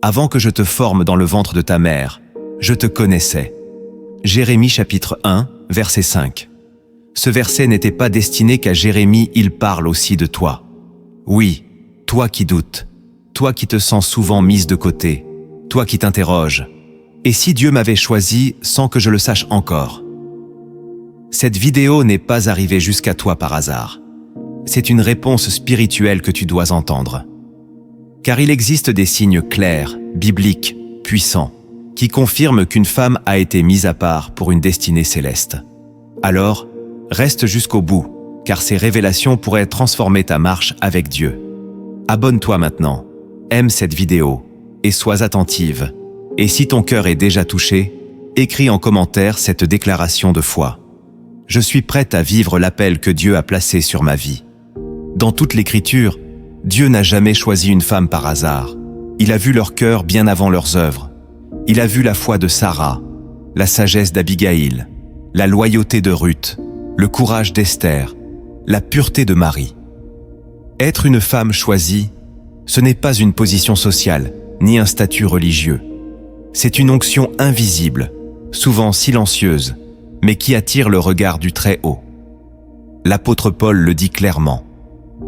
Avant que je te forme dans le ventre de ta mère, je te connaissais. Jérémie chapitre 1, verset 5. Ce verset n'était pas destiné qu'à Jérémie, il parle aussi de toi. Oui, toi qui doutes, toi qui te sens souvent mise de côté, toi qui t'interroges. Et si Dieu m'avait choisi sans que je le sache encore? Cette vidéo n'est pas arrivée jusqu'à toi par hasard. C'est une réponse spirituelle que tu dois entendre. Car il existe des signes clairs, bibliques, puissants, qui confirment qu'une femme a été mise à part pour une destinée céleste. Alors, reste jusqu'au bout, car ces révélations pourraient transformer ta marche avec Dieu. Abonne-toi maintenant, aime cette vidéo, et sois attentive. Et si ton cœur est déjà touché, écris en commentaire cette déclaration de foi. Je suis prête à vivre l'appel que Dieu a placé sur ma vie. Dans toute l'Écriture, Dieu n'a jamais choisi une femme par hasard. Il a vu leur cœur bien avant leurs œuvres. Il a vu la foi de Sarah, la sagesse d'Abigaïl, la loyauté de Ruth, le courage d'Esther, la pureté de Marie. Être une femme choisie, ce n'est pas une position sociale, ni un statut religieux. C'est une onction invisible, souvent silencieuse, mais qui attire le regard du Très-Haut. L'apôtre Paul le dit clairement.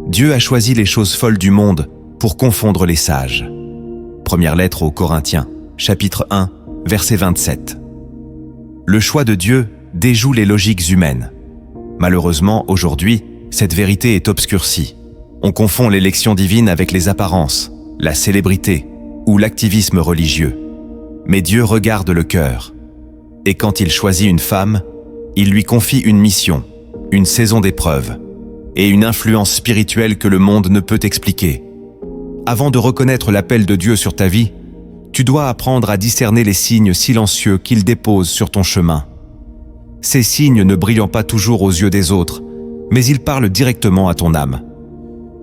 Dieu a choisi les choses folles du monde pour confondre les sages. Première lettre aux Corinthiens, chapitre 1, verset 27. Le choix de Dieu déjoue les logiques humaines. Malheureusement, aujourd'hui, cette vérité est obscurcie. On confond l'élection divine avec les apparences, la célébrité ou l'activisme religieux. Mais Dieu regarde le cœur. Et quand il choisit une femme, il lui confie une mission, une saison d'épreuves et une influence spirituelle que le monde ne peut expliquer. Avant de reconnaître l'appel de Dieu sur ta vie, tu dois apprendre à discerner les signes silencieux qu'il dépose sur ton chemin. Ces signes ne brillant pas toujours aux yeux des autres, mais ils parlent directement à ton âme.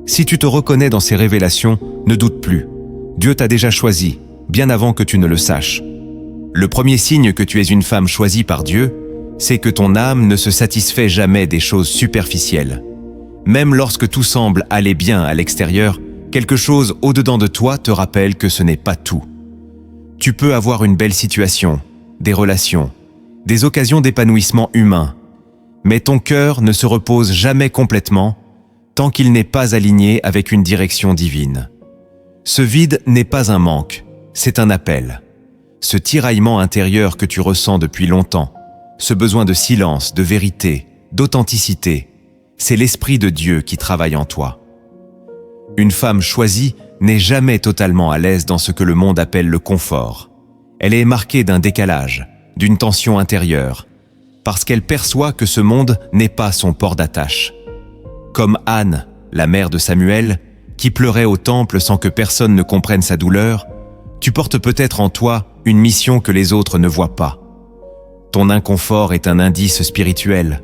Si tu te reconnais dans ces révélations, ne doute plus. Dieu t'a déjà choisi, bien avant que tu ne le saches. Le premier signe que tu es une femme choisie par Dieu, c'est que ton âme ne se satisfait jamais des choses superficielles. Même lorsque tout semble aller bien à l'extérieur, quelque chose au-dedans de toi te rappelle que ce n'est pas tout. Tu peux avoir une belle situation, des relations, des occasions d'épanouissement humain, mais ton cœur ne se repose jamais complètement tant qu'il n'est pas aligné avec une direction divine. Ce vide n'est pas un manque, c'est un appel. Ce tiraillement intérieur que tu ressens depuis longtemps, ce besoin de silence, de vérité, d'authenticité, c'est l'Esprit de Dieu qui travaille en toi. Une femme choisie n'est jamais totalement à l'aise dans ce que le monde appelle le confort. Elle est marquée d'un décalage, d'une tension intérieure, parce qu'elle perçoit que ce monde n'est pas son port d'attache. Comme Anne, la mère de Samuel, qui pleurait au temple sans que personne ne comprenne sa douleur, tu portes peut-être en toi une mission que les autres ne voient pas. Ton inconfort est un indice spirituel.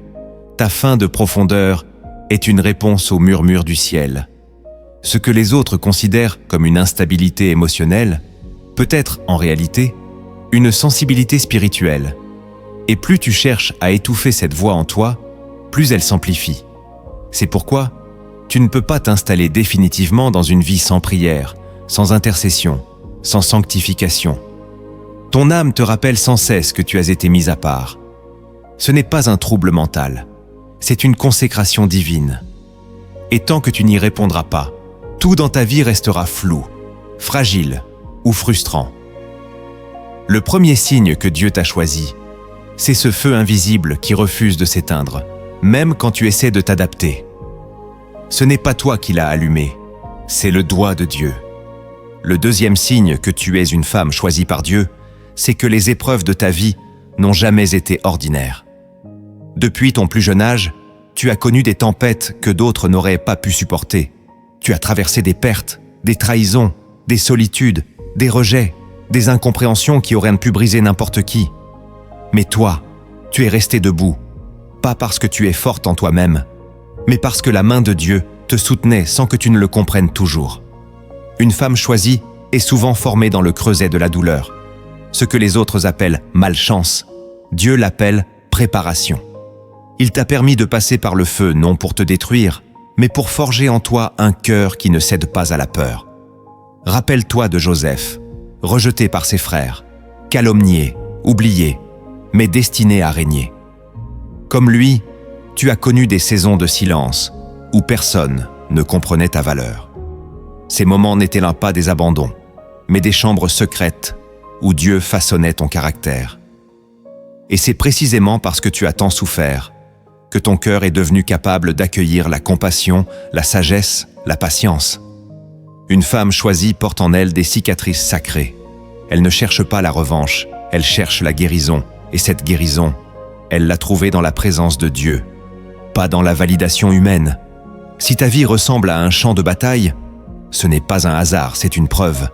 Ta faim de profondeur est une réponse au murmure du ciel. Ce que les autres considèrent comme une instabilité émotionnelle peut être, en réalité, une sensibilité spirituelle. Et plus tu cherches à étouffer cette voix en toi, plus elle s'amplifie. C'est pourquoi tu ne peux pas t'installer définitivement dans une vie sans prière, sans intercession, sans sanctification. Ton âme te rappelle sans cesse que tu as été mise à part. Ce n'est pas un trouble mental, c'est une consécration divine. Et tant que tu n'y répondras pas, tout dans ta vie restera flou, fragile ou frustrant. Le premier signe que Dieu t'a choisi, c'est ce feu invisible qui refuse de s'éteindre, même quand tu essaies de t'adapter. Ce n'est pas toi qui l'as allumé, c'est le doigt de Dieu. Le deuxième signe que tu es une femme choisie par Dieu, c'est que les épreuves de ta vie n'ont jamais été ordinaires. Depuis ton plus jeune âge, tu as connu des tempêtes que d'autres n'auraient pas pu supporter. Tu as traversé des pertes, des trahisons, des solitudes, des rejets, des incompréhensions qui auraient pu briser n'importe qui. Mais toi, tu es restée debout, pas parce que tu es forte en toi-même, mais parce que la main de Dieu te soutenait sans que tu ne le comprennes toujours. Une femme choisie est souvent formée dans le creuset de la douleur. Ce que les autres appellent malchance, Dieu l'appelle préparation. Il t'a permis de passer par le feu non pour te détruire, mais pour forger en toi un cœur qui ne cède pas à la peur. Rappelle-toi de Joseph. rejeté par ses frères, calomnié, oublié, mais destiné à régner. Comme lui, tu as connu des saisons de silence où personne ne comprenait ta valeur. Ces moments n'étaient là pas des abandons, mais des chambres secrètes où Dieu façonnait ton caractère. Et c'est précisément parce que tu as tant souffert que ton cœur est devenu capable d'accueillir la compassion, la sagesse, la patience. Une femme choisie porte en elle des cicatrices sacrées. Elle ne cherche pas la revanche, elle cherche la guérison. Et cette guérison, elle l'a trouvée dans la présence de Dieu, pas dans la validation humaine. Si ta vie ressemble à un champ de bataille, ce n'est pas un hasard, c'est une preuve.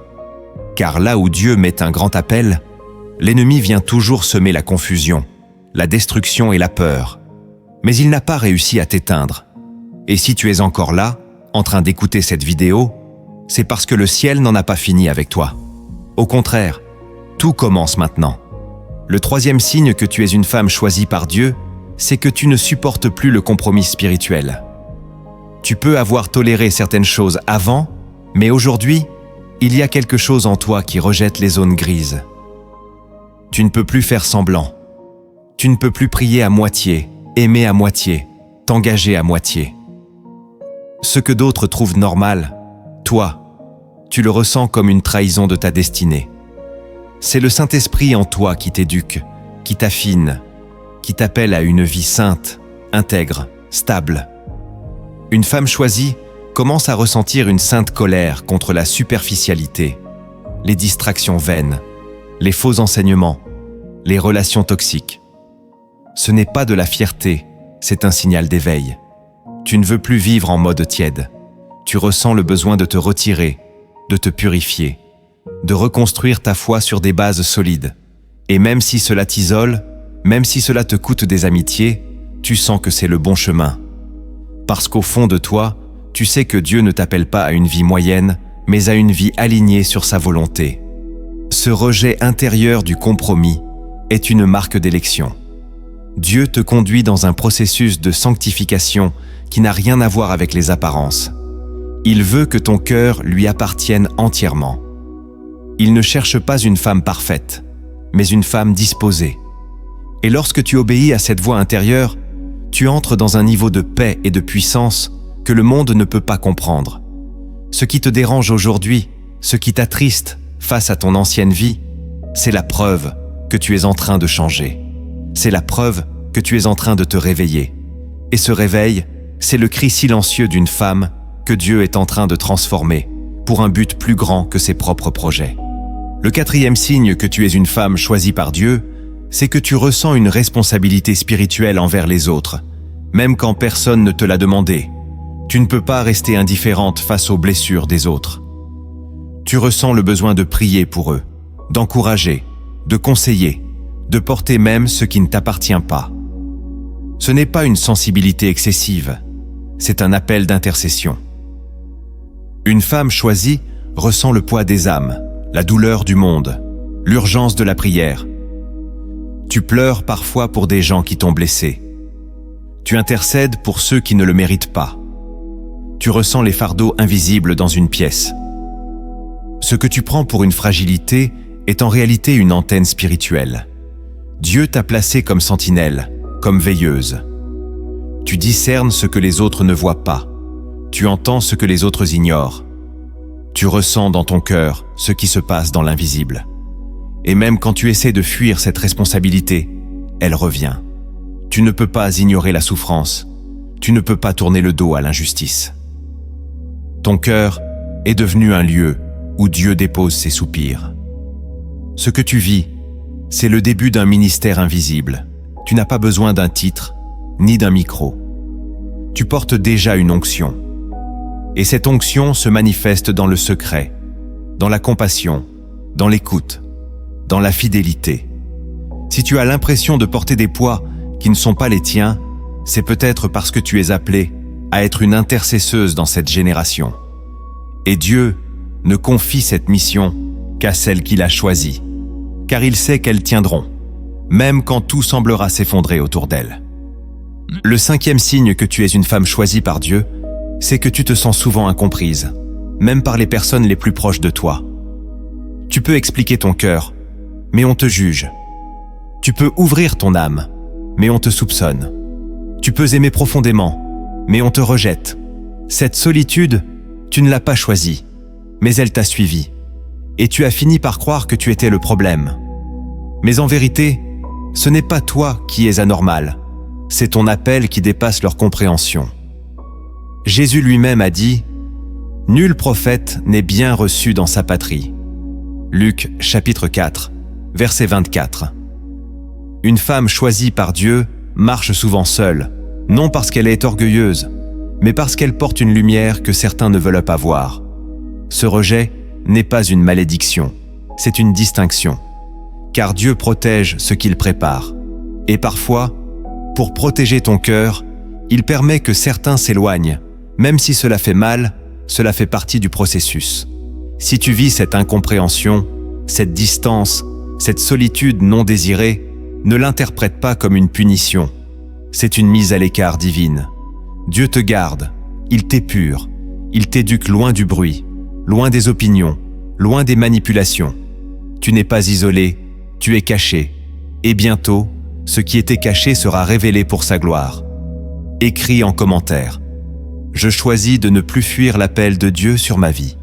Car là où Dieu met un grand appel, l'ennemi vient toujours semer la confusion, la destruction et la peur. Mais il n'a pas réussi à t'éteindre. Et si tu es encore là, en train d'écouter cette vidéo, c'est parce que le ciel n'en a pas fini avec toi. Au contraire, tout commence maintenant. Le troisième signe que tu es une femme choisie par Dieu, c'est que tu ne supportes plus le compromis spirituel. Tu peux avoir toléré certaines choses avant, mais aujourd'hui, il y a quelque chose en toi qui rejette les zones grises. Tu ne peux plus faire semblant. Tu ne peux plus prier à moitié, aimer à moitié, t'engager à moitié. Ce que d'autres trouvent normal, toi, tu le ressens comme une trahison de ta destinée. C'est le Saint-Esprit en toi qui t'éduque, qui t'affine, qui t'appelle à une vie sainte, intègre, stable. Une femme choisie commence à ressentir une sainte colère contre la superficialité, les distractions vaines, les faux enseignements, les relations toxiques. Ce n'est pas de la fierté, c'est un signal d'éveil. Tu ne veux plus vivre en mode tiède. Tu ressens le besoin de te retirer, de te purifier, de reconstruire ta foi sur des bases solides. Et même si cela t'isole, même si cela te coûte des amitiés, tu sens que c'est le bon chemin. Parce qu'au fond de toi, tu sais que Dieu ne t'appelle pas à une vie moyenne, mais à une vie alignée sur sa volonté. Ce rejet intérieur du compromis est une marque d'élection. Dieu te conduit dans un processus de sanctification qui n'a rien à voir avec les apparences. Il veut que ton cœur lui appartienne entièrement. Il ne cherche pas une femme parfaite, mais une femme disposée. Et lorsque tu obéis à cette voix intérieure, tu entres dans un niveau de paix et de puissance que le monde ne peut pas comprendre. Ce qui te dérange aujourd'hui, ce qui t'attriste face à ton ancienne vie, c'est la preuve que tu es en train de changer. C'est la preuve que tu es en train de te réveiller. Et ce réveil, c'est le cri silencieux d'une femme que Dieu est en train de transformer pour un but plus grand que ses propres projets. Le quatrième signe que tu es une femme choisie par Dieu, c'est que tu ressens une responsabilité spirituelle envers les autres, même quand personne ne te l'a demandé. Tu ne peux pas rester indifférente face aux blessures des autres. Tu ressens le besoin de prier pour eux, d'encourager, de conseiller, de porter même ce qui ne t'appartient pas. Ce n'est pas une sensibilité excessive, c'est un appel d'intercession. Une femme choisie ressent le poids des âmes, la douleur du monde, l'urgence de la prière. Tu pleures parfois pour des gens qui t'ont blessé. Tu intercèdes pour ceux qui ne le méritent pas. Tu ressens les fardeaux invisibles dans une pièce. Ce que tu prends pour une fragilité est en réalité une antenne spirituelle. Dieu t'a placé comme sentinelle, comme veilleuse. Tu discernes ce que les autres ne voient pas. Tu entends ce que les autres ignorent. Tu ressens dans ton cœur ce qui se passe dans l'invisible. Et même quand tu essaies de fuir cette responsabilité, elle revient. Tu ne peux pas ignorer la souffrance. Tu ne peux pas tourner le dos à l'injustice. Ton cœur est devenu un lieu où Dieu dépose ses soupirs. Ce que tu vis, c'est le début d'un ministère invisible. Tu n'as pas besoin d'un titre, ni d'un micro. Tu portes déjà une onction. Et cette onction se manifeste dans le secret, dans la compassion, dans l'écoute, dans la fidélité. Si tu as l'impression de porter des poids qui ne sont pas les tiens, c'est peut-être parce que tu es appelée à être une intercesseuse dans cette génération. Et Dieu ne confie cette mission qu'à celles qu'il a choisies, car il sait qu'elles tiendront, même quand tout semblera s'effondrer autour d'elles. Le cinquième signe que tu es une femme choisie par Dieu, c'est que tu te sens souvent incomprise, même par les personnes les plus proches de toi. Tu peux expliquer ton cœur, mais on te juge. Tu peux ouvrir ton âme, mais on te soupçonne. Tu peux aimer profondément, mais on te rejette. Cette solitude, tu ne l'as pas choisie, mais elle t'a suivi. Et tu as fini par croire que tu étais le problème. Mais en vérité, ce n'est pas toi qui es anormal, c'est ton appel qui dépasse leur compréhension. Jésus lui-même a dit « Nul prophète n'est bien reçu dans sa patrie ». Luc chapitre 4, verset 24. Une femme choisie par Dieu marche souvent seule, non parce qu'elle est orgueilleuse, mais parce qu'elle porte une lumière que certains ne veulent pas voir. Ce rejet n'est pas une malédiction, c'est une distinction. Car Dieu protège ce qu'il prépare. Et parfois, pour protéger ton cœur, il permet que certains s'éloignent. Même si cela fait mal, cela fait partie du processus. Si tu vis cette incompréhension, cette distance, cette solitude non désirée, ne l'interprète pas comme une punition. C'est une mise à l'écart divine. Dieu te garde, il t'épure, il t'éduque loin du bruit, loin des opinions, loin des manipulations. Tu n'es pas isolé, tu es caché, et bientôt, ce qui était caché sera révélé pour sa gloire. Écris en commentaire. Je choisis de ne plus fuir l'appel de Dieu sur ma vie.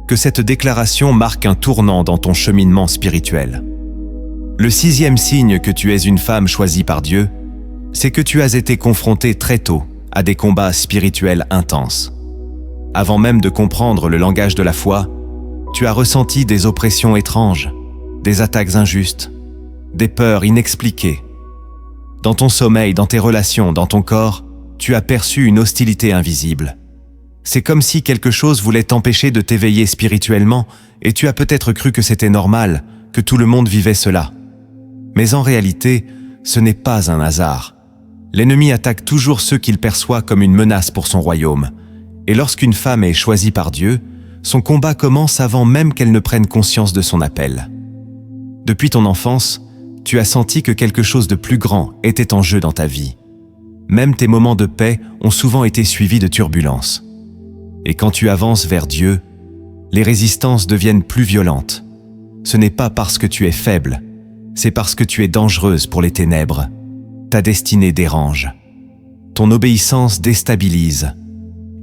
Que cette déclaration marque un tournant dans ton cheminement spirituel. Le 6e signe que tu es une femme choisie par Dieu, c'est que tu as été confrontée très tôt à des combats spirituels intenses. Avant même de comprendre le langage de la foi, tu as ressenti des oppressions étranges, des attaques injustes, des peurs inexpliquées. Dans ton sommeil, dans tes relations, dans ton corps, tu as perçu une hostilité invisible. C'est comme si quelque chose voulait t'empêcher de t'éveiller spirituellement et tu as peut-être cru que c'était normal, que tout le monde vivait cela. Mais en réalité, ce n'est pas un hasard. L'ennemi attaque toujours ceux qu'il perçoit comme une menace pour son royaume. Et lorsqu'une femme est choisie par Dieu, son combat commence avant même qu'elle ne prenne conscience de son appel. Depuis ton enfance, tu as senti que quelque chose de plus grand était en jeu dans ta vie. Même tes moments de paix ont souvent été suivis de turbulences. Et quand tu avances vers Dieu, les résistances deviennent plus violentes. Ce n'est pas parce que tu es faible, c'est parce que tu es dangereuse pour les ténèbres. Ta destinée dérange. Ton obéissance déstabilise.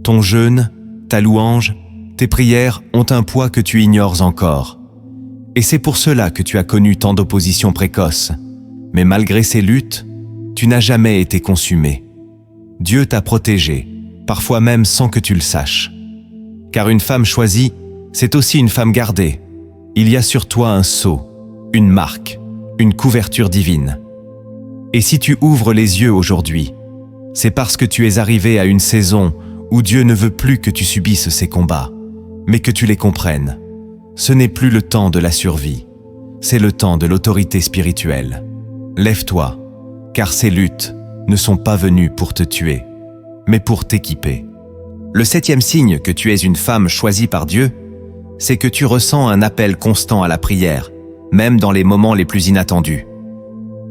Ton jeûne, ta louange, tes prières ont un poids que tu ignores encore. Et c'est pour cela que tu as connu tant d'oppositions précoces. Mais malgré ces luttes, tu n'as jamais été consumé. Dieu t'a protégé, parfois même sans que tu le saches. Car une femme choisie, c'est aussi une femme gardée. Il y a sur toi un sceau, une marque, une couverture divine. Et si tu ouvres les yeux aujourd'hui, c'est parce que tu es arrivé à une saison où Dieu ne veut plus que tu subisses ces combats, mais que tu les comprennes. Ce n'est plus le temps de la survie, c'est le temps de l'autorité spirituelle. Lève-toi, car ces luttes ne sont pas venues pour te tuer, mais pour t'équiper. Le 7e signe que tu es une femme choisie par Dieu, c'est que tu ressens un appel constant à la prière, même dans les moments les plus inattendus.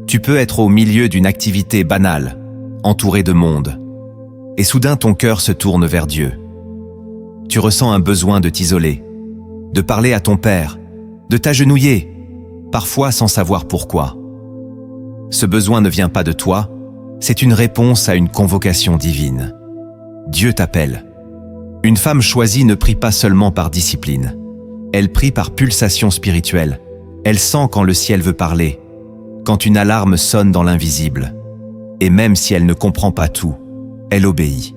Tu peux être au milieu d'une activité banale, entouré de monde, et soudain ton cœur se tourne vers Dieu. Tu ressens un besoin de t'isoler, de parler à ton Père, de t'agenouiller, parfois sans savoir pourquoi. Ce besoin ne vient pas de toi, c'est une réponse à une convocation divine. Dieu t'appelle. Une femme choisie ne prie pas seulement par discipline. Elle prie par pulsation spirituelle. Elle sent quand le ciel veut parler, quand une alarme sonne dans l'invisible. Et même si elle ne comprend pas tout, elle obéit.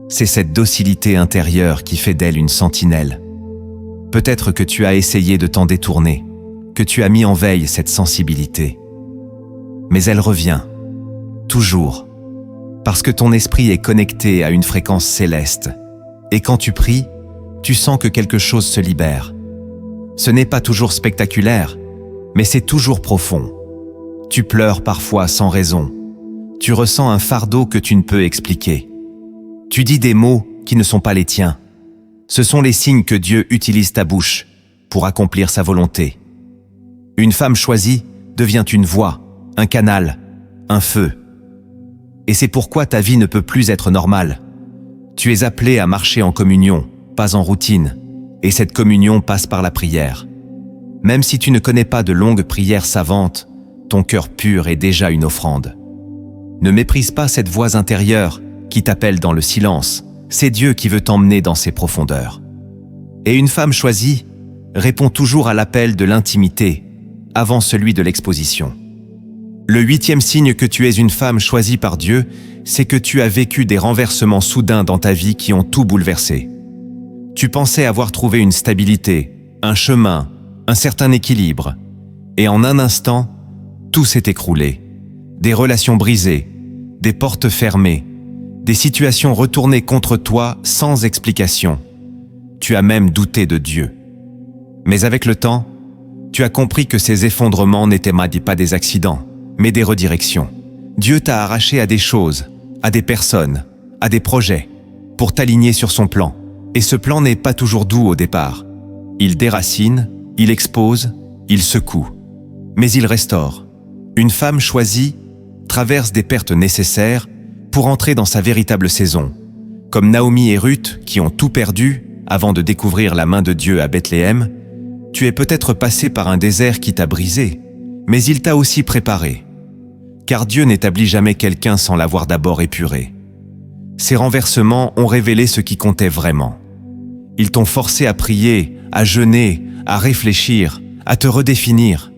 C'est cette docilité intérieure qui fait d'elle une sentinelle. Peut-être que tu as essayé de t'en détourner, que tu as mis en veille cette sensibilité. Mais elle revient, toujours, parce que ton esprit est connecté à une fréquence céleste. Et quand tu pries, tu sens que quelque chose se libère. Ce n'est pas toujours spectaculaire, mais c'est toujours profond. Tu pleures parfois sans raison. Tu ressens un fardeau que tu ne peux expliquer. Tu dis des mots qui ne sont pas les tiens. Ce sont les signes que Dieu utilise ta bouche pour accomplir sa volonté. Une femme choisie devient une voix, un canal, un feu. Et c'est pourquoi ta vie ne peut plus être normale. Tu es appelé à marcher en communion, pas en routine, et cette communion passe par la prière. Même si tu ne connais pas de longues prières savantes, ton cœur pur est déjà une offrande. Ne méprise pas cette voix intérieure qui t'appelle dans le silence. C'est Dieu qui veut t'emmener dans ses profondeurs. Et une femme choisie répond toujours à l'appel de l'intimité avant celui de l'exposition. Le 8e signe que tu es une femme choisie par Dieu, c'est que tu as vécu des renversements soudains dans ta vie qui ont tout bouleversé. Tu pensais avoir trouvé une stabilité, un chemin, un certain équilibre. Et en un instant, tout s'est écroulé. Des relations brisées, des portes fermées, des situations retournées contre toi sans explication. Tu as même douté de Dieu. Mais avec le temps, tu as compris que ces effondrements n'étaient pas des accidents, mais des redirections. Dieu t'a arraché à des choses, à des personnes, à des projets, pour t'aligner sur son plan. Et ce plan n'est pas toujours doux au départ. Il déracine, il expose, il secoue. Mais il restaure. Une femme choisie traverse des pertes nécessaires pour entrer dans sa véritable saison. Comme Naomi et Ruth qui ont tout perdu avant de découvrir la main de Dieu à Bethléem, tu es peut-être passé par un désert qui t'a brisé, mais il t'a aussi préparé. Car Dieu n'établit jamais quelqu'un sans l'avoir d'abord épuré. Ces renversements ont révélé ce qui comptait vraiment. Ils t'ont forcé à prier, à jeûner, à réfléchir, à te redéfinir.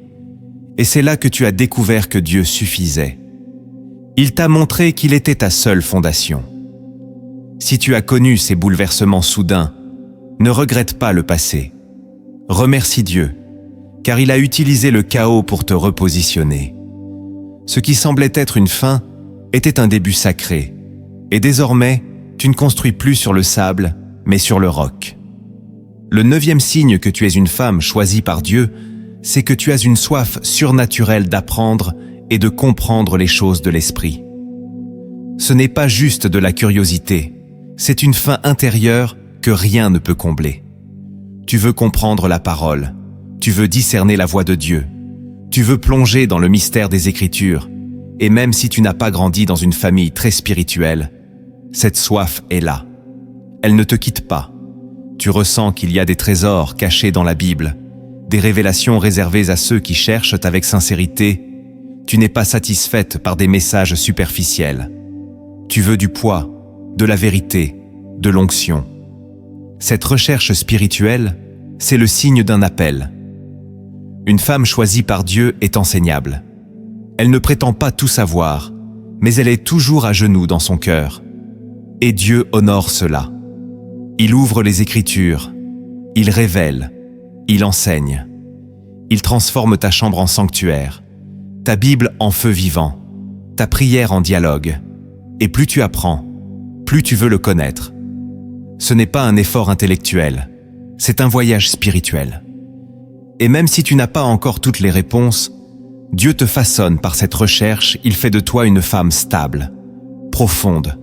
Et c'est là que tu as découvert que Dieu suffisait. Il t'a montré qu'il était ta seule fondation. Si tu as connu ces bouleversements soudains, ne regrette pas le passé. Remercie Dieu, car il a utilisé le chaos pour te repositionner. Ce qui semblait être une fin était un début sacré. Et désormais, tu ne construis plus sur le sable, mais sur le roc. Le 9e signe que tu es une femme choisie par Dieu, c'est que tu as une soif surnaturelle d'apprendre et de comprendre les choses de l'esprit. Ce n'est pas juste de la curiosité, c'est une faim intérieure que rien ne peut combler. Tu veux comprendre la parole, tu veux discerner la voix de Dieu, tu veux plonger dans le mystère des Écritures, et même si tu n'as pas grandi dans une famille très spirituelle, cette soif est là. Elle ne te quitte pas. Tu ressens qu'il y a des trésors cachés dans la Bible, des révélations réservées à ceux qui cherchent avec sincérité. Tu n'es pas satisfaite par des messages superficiels. Tu veux du poids, de la vérité, de l'onction. Cette recherche spirituelle, c'est le signe d'un appel. Une femme choisie par Dieu est enseignable. Elle ne prétend pas tout savoir, mais elle est toujours à genoux dans son cœur. Et Dieu honore cela. Il ouvre les Écritures, il révèle, il enseigne. Il transforme ta chambre en sanctuaire, ta Bible en feu vivant, ta prière en dialogue. Et plus tu apprends, plus tu veux le connaître. Ce n'est pas un effort intellectuel, c'est un voyage spirituel. Et même si tu n'as pas encore toutes les réponses, Dieu te façonne par cette recherche, il fait de toi une femme stable, profonde,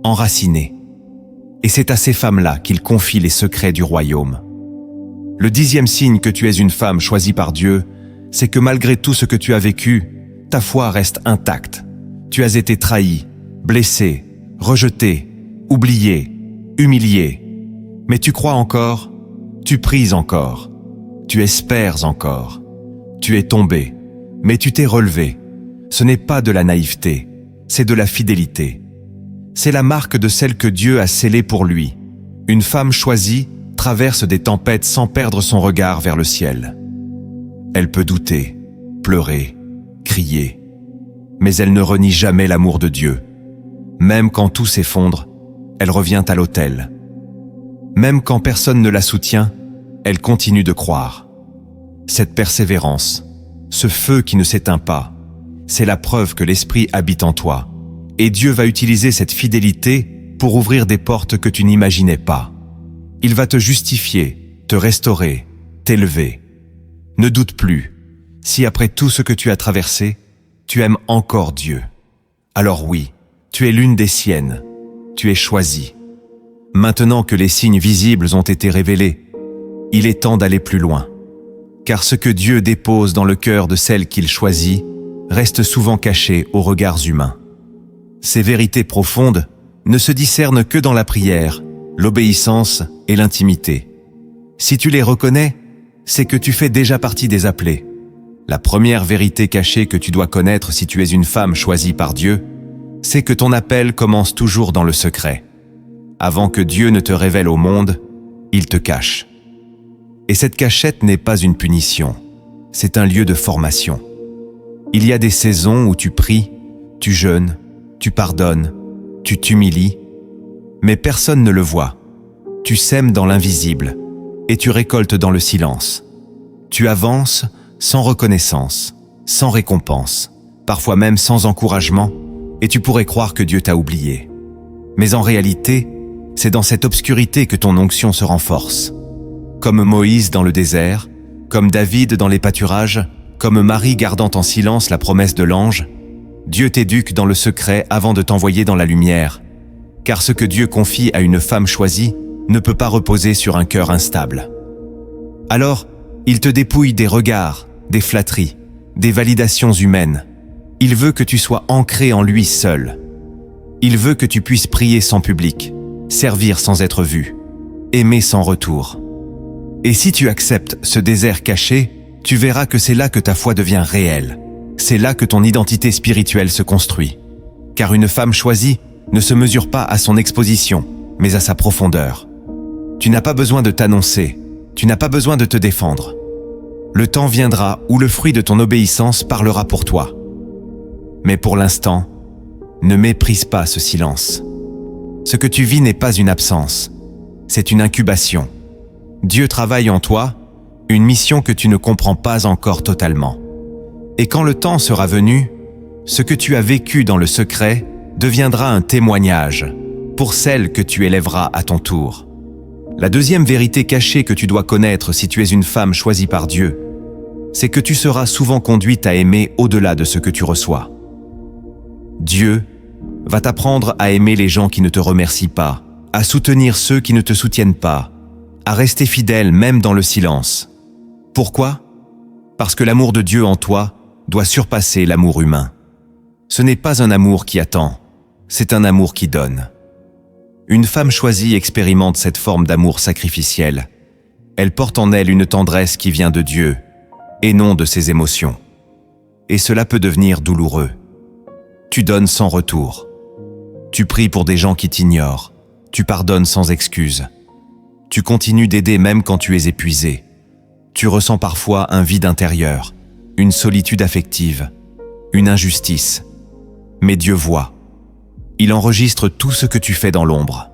enracinée. Et c'est à ces femmes-là qu'il confie les secrets du royaume. Le 10e signe que tu es une femme choisie par Dieu, c'est que malgré tout ce que tu as vécu, ta foi reste intacte. Tu as été trahi, blessé, rejeté, oublié, humilié. Mais tu crois encore, tu pries encore, tu espères encore. Tu es tombé, mais tu t'es relevé. Ce n'est pas de la naïveté, c'est de la fidélité. C'est la marque de celle que Dieu a scellée pour lui. Une femme choisie traverse des tempêtes sans perdre son regard vers le ciel. Elle peut douter, pleurer, crier, mais elle ne renie jamais l'amour de Dieu. Même quand tout s'effondre, elle revient à l'autel. Même quand personne ne la soutient, elle continue de croire. Cette persévérance, ce feu qui ne s'éteint pas, c'est la preuve que l'Esprit habite en toi. Et Dieu va utiliser cette fidélité pour ouvrir des portes que tu n'imaginais pas. Il va te justifier, te restaurer, t'élever. Ne doute plus, si après tout ce que tu as traversé, tu aimes encore Dieu. Alors oui, tu es l'une des siennes, tu es choisie. Maintenant que les signes visibles ont été révélés, il est temps d'aller plus loin. Car ce que Dieu dépose dans le cœur de celle qu'il choisit reste souvent caché aux regards humains. Ces vérités profondes ne se discernent que dans la prière, l'obéissance et l'intimité. Si tu les reconnais, c'est que tu fais déjà partie des appelés. La première vérité cachée que tu dois connaître si tu es une femme choisie par Dieu, c'est que ton appel commence toujours dans le secret. Avant que Dieu ne te révèle au monde, il te cache. Et cette cachette n'est pas une punition, c'est un lieu de formation. Il y a des saisons où tu pries, tu jeûnes, tu pardonnes, tu t'humilies, mais personne ne le voit. Tu sèmes dans l'invisible et tu récoltes dans le silence. Tu avances sans reconnaissance, sans récompense, parfois même sans encouragement, et tu pourrais croire que Dieu t'a oublié. Mais en réalité, c'est dans cette obscurité que ton onction se renforce. Comme Moïse dans le désert, comme David dans les pâturages, comme Marie gardant en silence la promesse de l'ange, Dieu t'éduque dans le secret avant de t'envoyer dans la lumière, car ce que Dieu confie à une femme choisie ne peut pas reposer sur un cœur instable. Alors, il te dépouille des regards, des flatteries, des validations humaines. Il veut que tu sois ancré en lui seul. Il veut que tu puisses prier sans public, servir sans être vu, aimer sans retour. Et si tu acceptes ce désert caché, tu verras que c'est là que ta foi devient réelle. C'est là que ton identité spirituelle se construit. Car une femme choisie ne se mesure pas à son exposition, mais à sa profondeur. Tu n'as pas besoin de t'annoncer, tu n'as pas besoin de te défendre. Le temps viendra où le fruit de ton obéissance parlera pour toi. Mais pour l'instant, ne méprise pas ce silence. Ce que tu vis n'est pas une absence, c'est une incubation. Dieu travaille en toi, une mission que tu ne comprends pas encore totalement. Et quand le temps sera venu, ce que tu as vécu dans le secret deviendra un témoignage pour celle que tu élèveras à ton tour. La deuxième vérité cachée que tu dois connaître si tu es une femme choisie par Dieu, c'est que tu seras souvent conduite à aimer au-delà de ce que tu reçois. Dieu va t'apprendre à aimer les gens qui ne te remercient pas, à soutenir ceux qui ne te soutiennent pas, à rester fidèle même dans le silence. Pourquoi ? Parce que l'amour de Dieu en toi doit surpasser l'amour humain. Ce n'est pas un amour qui attend, c'est un amour qui donne. Une femme choisie expérimente cette forme d'amour sacrificiel. Elle porte en elle une tendresse qui vient de Dieu, et non de ses émotions. Et cela peut devenir douloureux. Tu donnes sans retour. Tu pries pour des gens qui t'ignorent. Tu pardonnes sans excuse. Tu continues d'aider même quand tu es épuisé. Tu ressens parfois un vide intérieur, une solitude affective, une injustice. Mais Dieu voit. Il enregistre tout ce que tu fais dans l'ombre.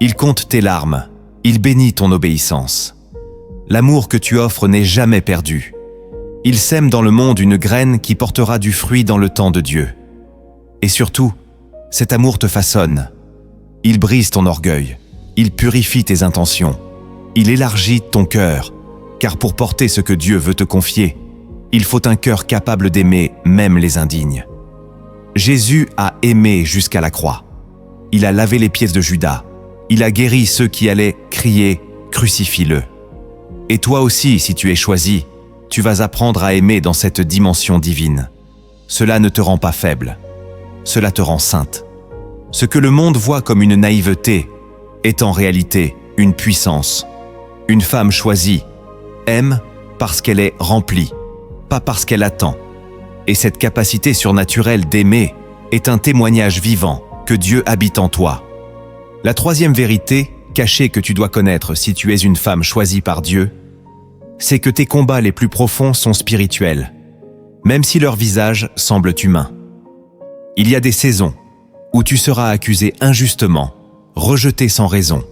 Il compte tes larmes. Il bénit ton obéissance. L'amour que tu offres n'est jamais perdu. Il sème dans le monde une graine qui portera du fruit dans le temps de Dieu. Et surtout, cet amour te façonne. Il brise ton orgueil. Il purifie tes intentions. Il élargit ton cœur. Car pour porter ce que Dieu veut te confier, il faut un cœur capable d'aimer même les indignes. Jésus a aimé jusqu'à la croix. Il a lavé les pieds de Judas. Il a guéri ceux qui allaient crier « Crucifie-le ». Et toi aussi, si tu es choisi, tu vas apprendre à aimer dans cette dimension divine. Cela ne te rend pas faible. Cela te rend sainte. Ce que le monde voit comme une naïveté est en réalité une puissance. Une femme choisie aime parce qu'elle est remplie, pas parce qu'elle attend. Et cette capacité surnaturelle d'aimer est un témoignage vivant que Dieu habite en toi. La troisième vérité cachée que tu dois connaître si tu es une femme choisie par Dieu, c'est que tes combats les plus profonds sont spirituels, même si leur visage semble humain. Il y a des saisons où tu seras accusé injustement, rejeté sans raison,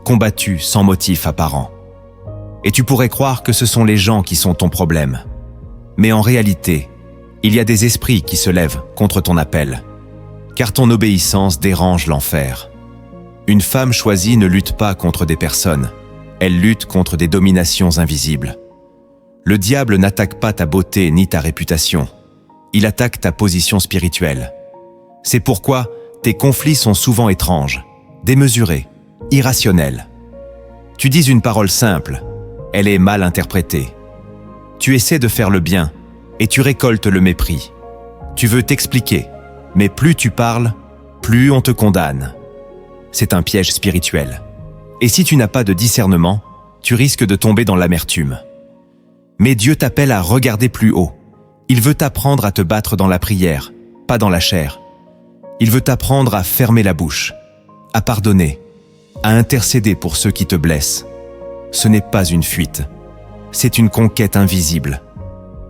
combattu sans motif apparent. Et tu pourrais croire que ce sont les gens qui sont ton problème. Mais en réalité, il y a des esprits qui se lèvent contre ton appel, car ton obéissance dérange l'enfer. Une femme choisie ne lutte pas contre des personnes, elle lutte contre des dominations invisibles. Le diable n'attaque pas ta beauté ni ta réputation, il attaque ta position spirituelle. C'est pourquoi tes conflits sont souvent étranges, démesurés, irrationnels. Tu dis une parole simple, elle est mal interprétée. Tu essaies de faire le bien et tu récoltes le mépris. Tu veux t'expliquer, mais plus tu parles, plus on te condamne. C'est un piège spirituel. Et si tu n'as pas de discernement, tu risques de tomber dans l'amertume. Mais Dieu t'appelle à regarder plus haut. Il veut t'apprendre à te battre dans la prière, pas dans la chair. Il veut t'apprendre à fermer la bouche, à pardonner, à intercéder pour ceux qui te blessent. Ce n'est pas une fuite, c'est une conquête invisible.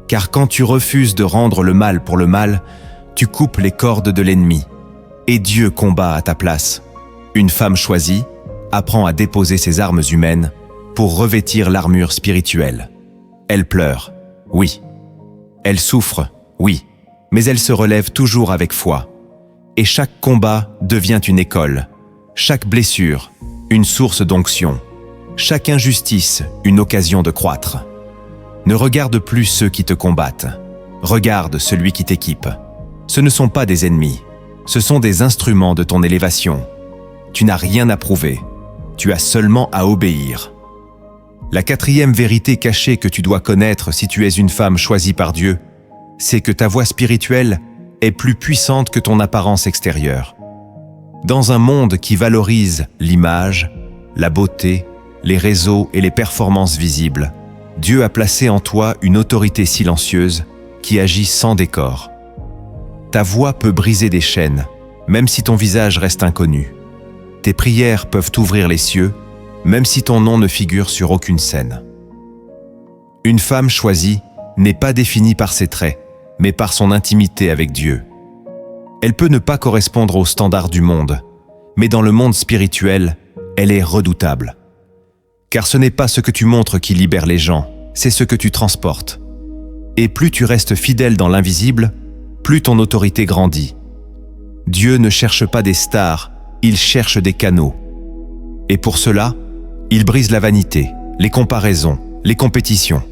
Car quand tu refuses de rendre le mal pour le mal, tu coupes les cordes de l'ennemi. Et Dieu combat à ta place. Une femme choisie apprend à déposer ses armes humaines pour revêtir l'armure spirituelle. Elle pleure, oui. Elle souffre, oui. Mais elle se relève toujours avec foi. Et chaque combat devient une école. Chaque blessure, une source d'onction. Chaque injustice, une occasion de croître. Ne regarde plus ceux qui te combattent. Regarde celui qui t'équipe. Ce ne sont pas des ennemis. Ce sont des instruments de ton élévation. Tu n'as rien à prouver. Tu as seulement à obéir. La quatrième vérité cachée que tu dois connaître si tu es une femme choisie par Dieu, c'est que ta voix spirituelle est plus puissante que ton apparence extérieure. Dans un monde qui valorise l'image, la beauté, les réseaux et les performances visibles, Dieu a placé en toi une autorité silencieuse qui agit sans décor. Ta voix peut briser des chaînes, même si ton visage reste inconnu. Tes prières peuvent ouvrir les cieux, même si ton nom ne figure sur aucune scène. Une femme choisie n'est pas définie par ses traits, mais par son intimité avec Dieu. Elle peut ne pas correspondre aux standards du monde, mais dans le monde spirituel, elle est redoutable. Car ce n'est pas ce que tu montres qui libère les gens, c'est ce que tu transportes. Et plus tu restes fidèle dans l'invisible, plus ton autorité grandit. Dieu ne cherche pas des stars, il cherche des canaux. Et pour cela, il brise la vanité, les comparaisons, les compétitions.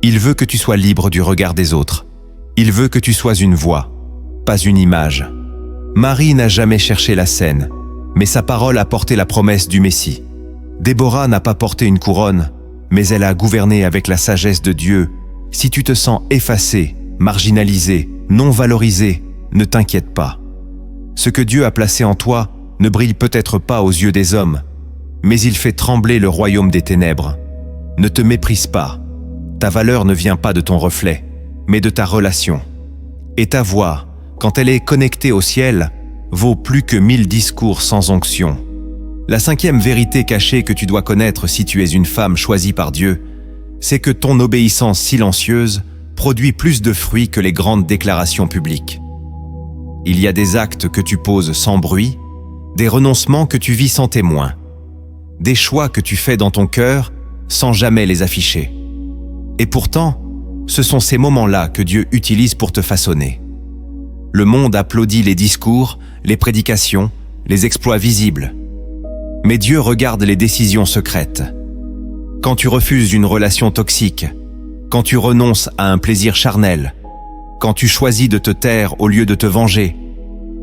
Il veut que tu sois libre du regard des autres. Il veut que tu sois une voix, pas une image. Marie n'a jamais cherché la scène, mais sa parole a porté la promesse du Messie. Déborah n'a pas porté une couronne, mais elle a gouverné avec la sagesse de Dieu. Si tu te sens effacé, marginalisé, non valorisé, ne t'inquiète pas. Ce que Dieu a placé en toi ne brille peut-être pas aux yeux des hommes, mais il fait trembler le royaume des ténèbres. Ne te méprise pas. Ta valeur ne vient pas de ton reflet, mais de ta relation. Et ta voix, quand elle est connectée au ciel, vaut plus que 1000 discours sans onction. La cinquième vérité cachée que tu dois connaître si tu es une femme choisie par Dieu, c'est que ton obéissance silencieuse produit plus de fruits que les grandes déclarations publiques. Il y a des actes que tu poses sans bruit, des renoncements que tu vis sans témoin, des choix que tu fais dans ton cœur sans jamais les afficher. Et pourtant, ce sont ces moments-là que Dieu utilise pour te façonner. Le monde applaudit les discours, les prédications, les exploits visibles. Mais Dieu regarde les décisions secrètes. Quand tu refuses une relation toxique, quand tu renonces à un plaisir charnel, quand tu choisis de te taire au lieu de te venger,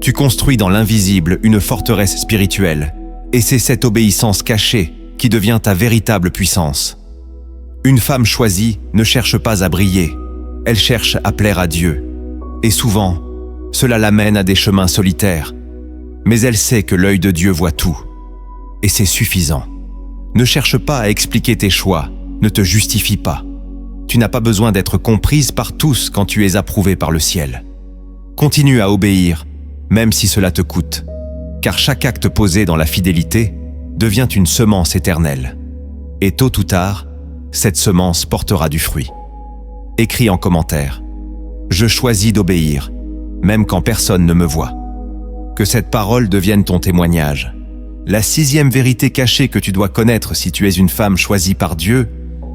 tu construis dans l'invisible une forteresse spirituelle. Et c'est cette obéissance cachée qui devient ta véritable puissance. Une femme choisie ne cherche pas à briller, elle cherche à plaire à Dieu. Et souvent, cela l'amène à des chemins solitaires. Mais elle sait que l'œil de Dieu voit tout. Et c'est suffisant. Ne cherche pas à expliquer tes choix, ne te justifie pas. Tu n'as pas besoin d'être comprise par tous quand tu es approuvée par le ciel. Continue à obéir, même si cela te coûte. Car chaque acte posé dans la fidélité devient une semence éternelle. Et tôt ou tard, cette semence portera du fruit. Écris en commentaire « Je choisis d'obéir, même quand personne ne me voit ». Que cette parole devienne ton témoignage. La sixième vérité cachée que tu dois connaître si tu es une femme choisie par Dieu,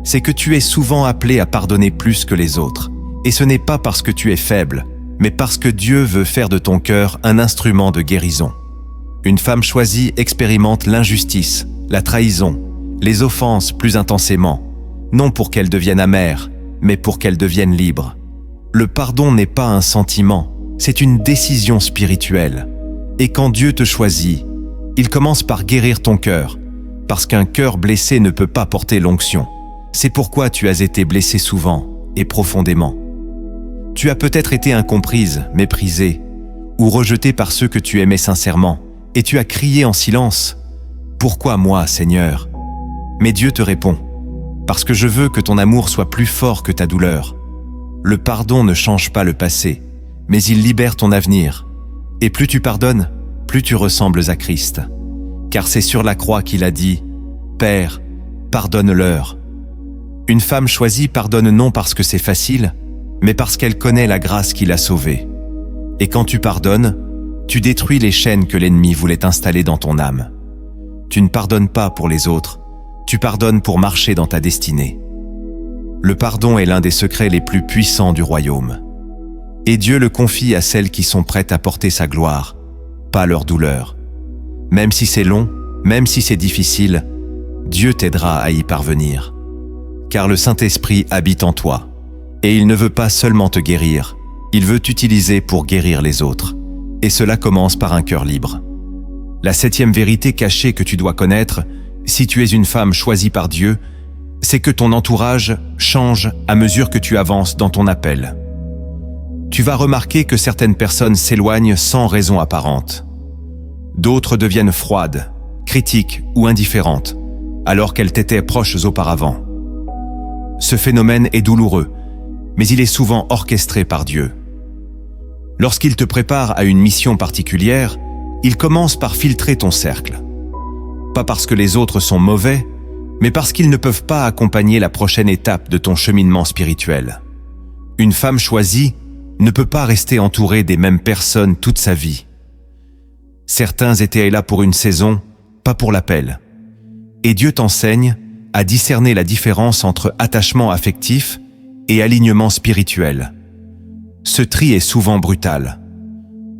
c'est que tu es souvent appelée à pardonner plus que les autres. Et ce n'est pas parce que tu es faible, mais parce que Dieu veut faire de ton cœur un instrument de guérison. Une femme choisie expérimente l'injustice, la trahison, les offenses plus intensément, non pour qu'elles deviennent amères, mais pour qu'elles deviennent libres. Le pardon n'est pas un sentiment, c'est une décision spirituelle. Et quand Dieu te choisit, il commence par guérir ton cœur, parce qu'un cœur blessé ne peut pas porter l'onction. C'est pourquoi tu as été blessé souvent et profondément. Tu as peut-être été incomprise, méprisée, ou rejetée par ceux que tu aimais sincèrement, et tu as crié en silence « Pourquoi moi, Seigneur ?» Mais Dieu te répond « parce que je veux que ton amour soit plus fort que ta douleur. Le pardon ne change pas le passé, mais il libère ton avenir. Et plus tu pardonnes, plus tu ressembles à Christ. Car c'est sur la croix qu'il a dit « Père, pardonne-leur ». Une femme choisie pardonne non parce que c'est facile, mais parce qu'elle connaît la grâce qui l'a sauvée. Et quand tu pardonnes, tu détruis les chaînes que l'ennemi voulait installer dans ton âme. Tu ne pardonnes pas pour les autres, tu pardonnes pour marcher dans ta destinée. Le pardon est l'un des secrets les plus puissants du royaume. Et Dieu le confie à celles qui sont prêtes à porter sa gloire, pas leur douleur. Même si c'est long, même si c'est difficile, Dieu t'aidera à y parvenir. Car le Saint-Esprit habite en toi, et il ne veut pas seulement te guérir, il veut t'utiliser pour guérir les autres. Et cela commence par un cœur libre. La 7e vérité cachée que tu dois connaître, si tu es une femme choisie par Dieu, c'est que ton entourage change à mesure que tu avances dans ton appel. Tu vas remarquer que certaines personnes s'éloignent sans raison apparente. D'autres deviennent froides, critiques ou indifférentes, alors qu'elles t'étaient proches auparavant. Ce phénomène est douloureux, mais il est souvent orchestré par Dieu. Lorsqu'il te prépare à une mission particulière, il commence par filtrer ton cercle. Pas parce que les autres sont mauvais, mais parce qu'ils ne peuvent pas accompagner la prochaine étape de ton cheminement spirituel. Une femme choisie ne peut pas rester entourée des mêmes personnes toute sa vie. Certains étaient là pour une saison, pas pour l'appel. Et Dieu t'enseigne à discerner la différence entre attachement affectif et alignement spirituel. Ce tri est souvent brutal.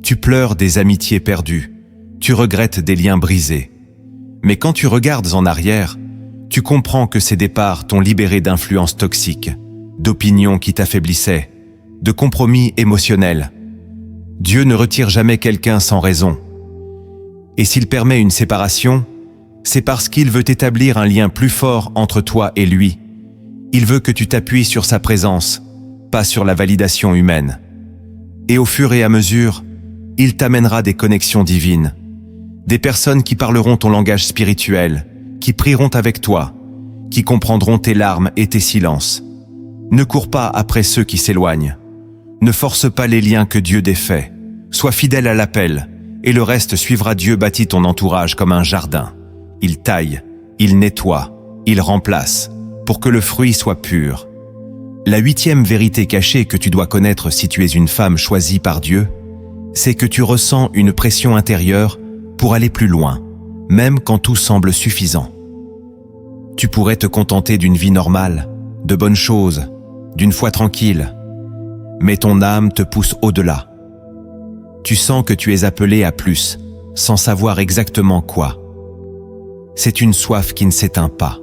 Tu pleures des amitiés perdues, tu regrettes des liens brisés. Mais quand tu regardes en arrière, tu comprends que ces départs t'ont libéré d'influences toxiques, d'opinions qui t'affaiblissaient, de compromis émotionnels. Dieu ne retire jamais quelqu'un sans raison. Et s'il permet une séparation, c'est parce qu'il veut établir un lien plus fort entre toi et lui. Il veut que tu t'appuies sur sa présence, pas sur la validation humaine. Et au fur et à mesure, il t'amènera des connexions divines, des personnes qui parleront ton langage spirituel, qui prieront avec toi, qui comprendront tes larmes et tes silences. Ne cours pas après ceux qui s'éloignent. Ne force pas les liens que Dieu défait. Sois fidèle à l'appel, et le reste suivra. Dieu bâtit ton entourage comme un jardin. Il taille, il nettoie, il remplace, pour que le fruit soit pur. La 8e vérité cachée que tu dois connaître si tu es une femme choisie par Dieu, c'est que tu ressens une pression intérieure pour aller plus loin, même quand tout semble suffisant. Tu pourrais te contenter d'une vie normale, de bonnes choses, d'une foi tranquille, mais ton âme te pousse au-delà. Tu sens que tu es appelé à plus, sans savoir exactement quoi. C'est une soif qui ne s'éteint pas.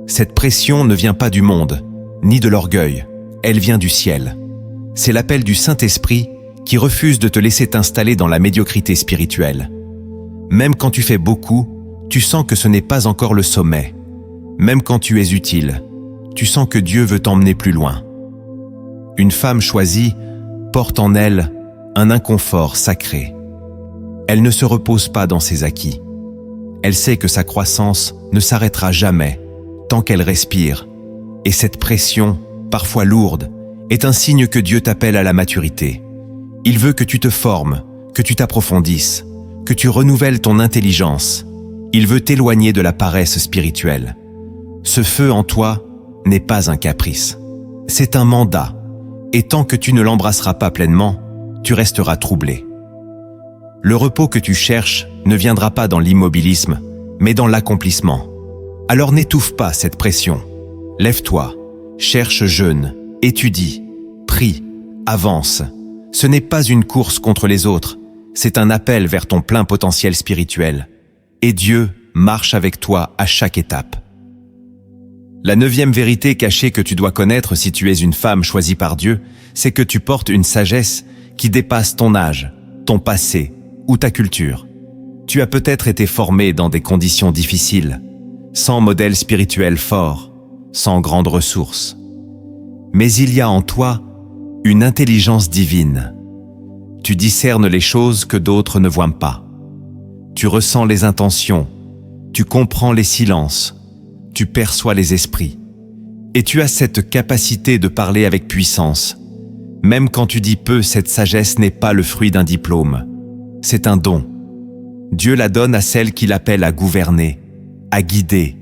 Cette pression ne vient pas du monde, ni de l'orgueil, elle vient du ciel. C'est l'appel du Saint-Esprit qui refuse de te laisser t'installer dans la médiocrité spirituelle. Même quand tu fais beaucoup, tu sens que ce n'est pas encore le sommet. Même quand tu es utile, tu sens que Dieu veut t'emmener plus loin. Une femme choisie porte en elle un inconfort sacré. Elle ne se repose pas dans ses acquis. Elle sait que sa croissance ne s'arrêtera jamais tant qu'elle respire. Et cette pression, parfois lourde, est un signe que Dieu t'appelle à la maturité. Il veut que tu te formes, que tu t'approfondisses, que tu renouvelles ton intelligence. Il veut t'éloigner de la paresse spirituelle. Ce feu en toi n'est pas un caprice. C'est un mandat. Et tant que tu ne l'embrasseras pas pleinement, tu resteras troublé. Le repos que tu cherches ne viendra pas dans l'immobilisme, mais dans l'accomplissement. Alors n'étouffe pas cette pression. Lève-toi, cherche, jeûne, étudie, prie, avance. Ce n'est pas une course contre les autres, c'est un appel vers ton plein potentiel spirituel. Et Dieu marche avec toi à chaque étape. La 9e vérité cachée que tu dois connaître si tu es une femme choisie par Dieu, c'est que tu portes une sagesse qui dépasse ton âge, ton passé ou ta culture. Tu as peut-être été formée dans des conditions difficiles, sans modèle spirituel fort, sans grandes ressources. Mais il y a en toi une intelligence divine. Tu discernes les choses que d'autres ne voient pas. Tu ressens les intentions, tu comprends les silences, tu perçois les esprits. Et tu as cette capacité de parler avec puissance. Même quand tu dis peu, cette sagesse n'est pas le fruit d'un diplôme. C'est un don. Dieu la donne à celles qu'il appelle à gouverner, à guider,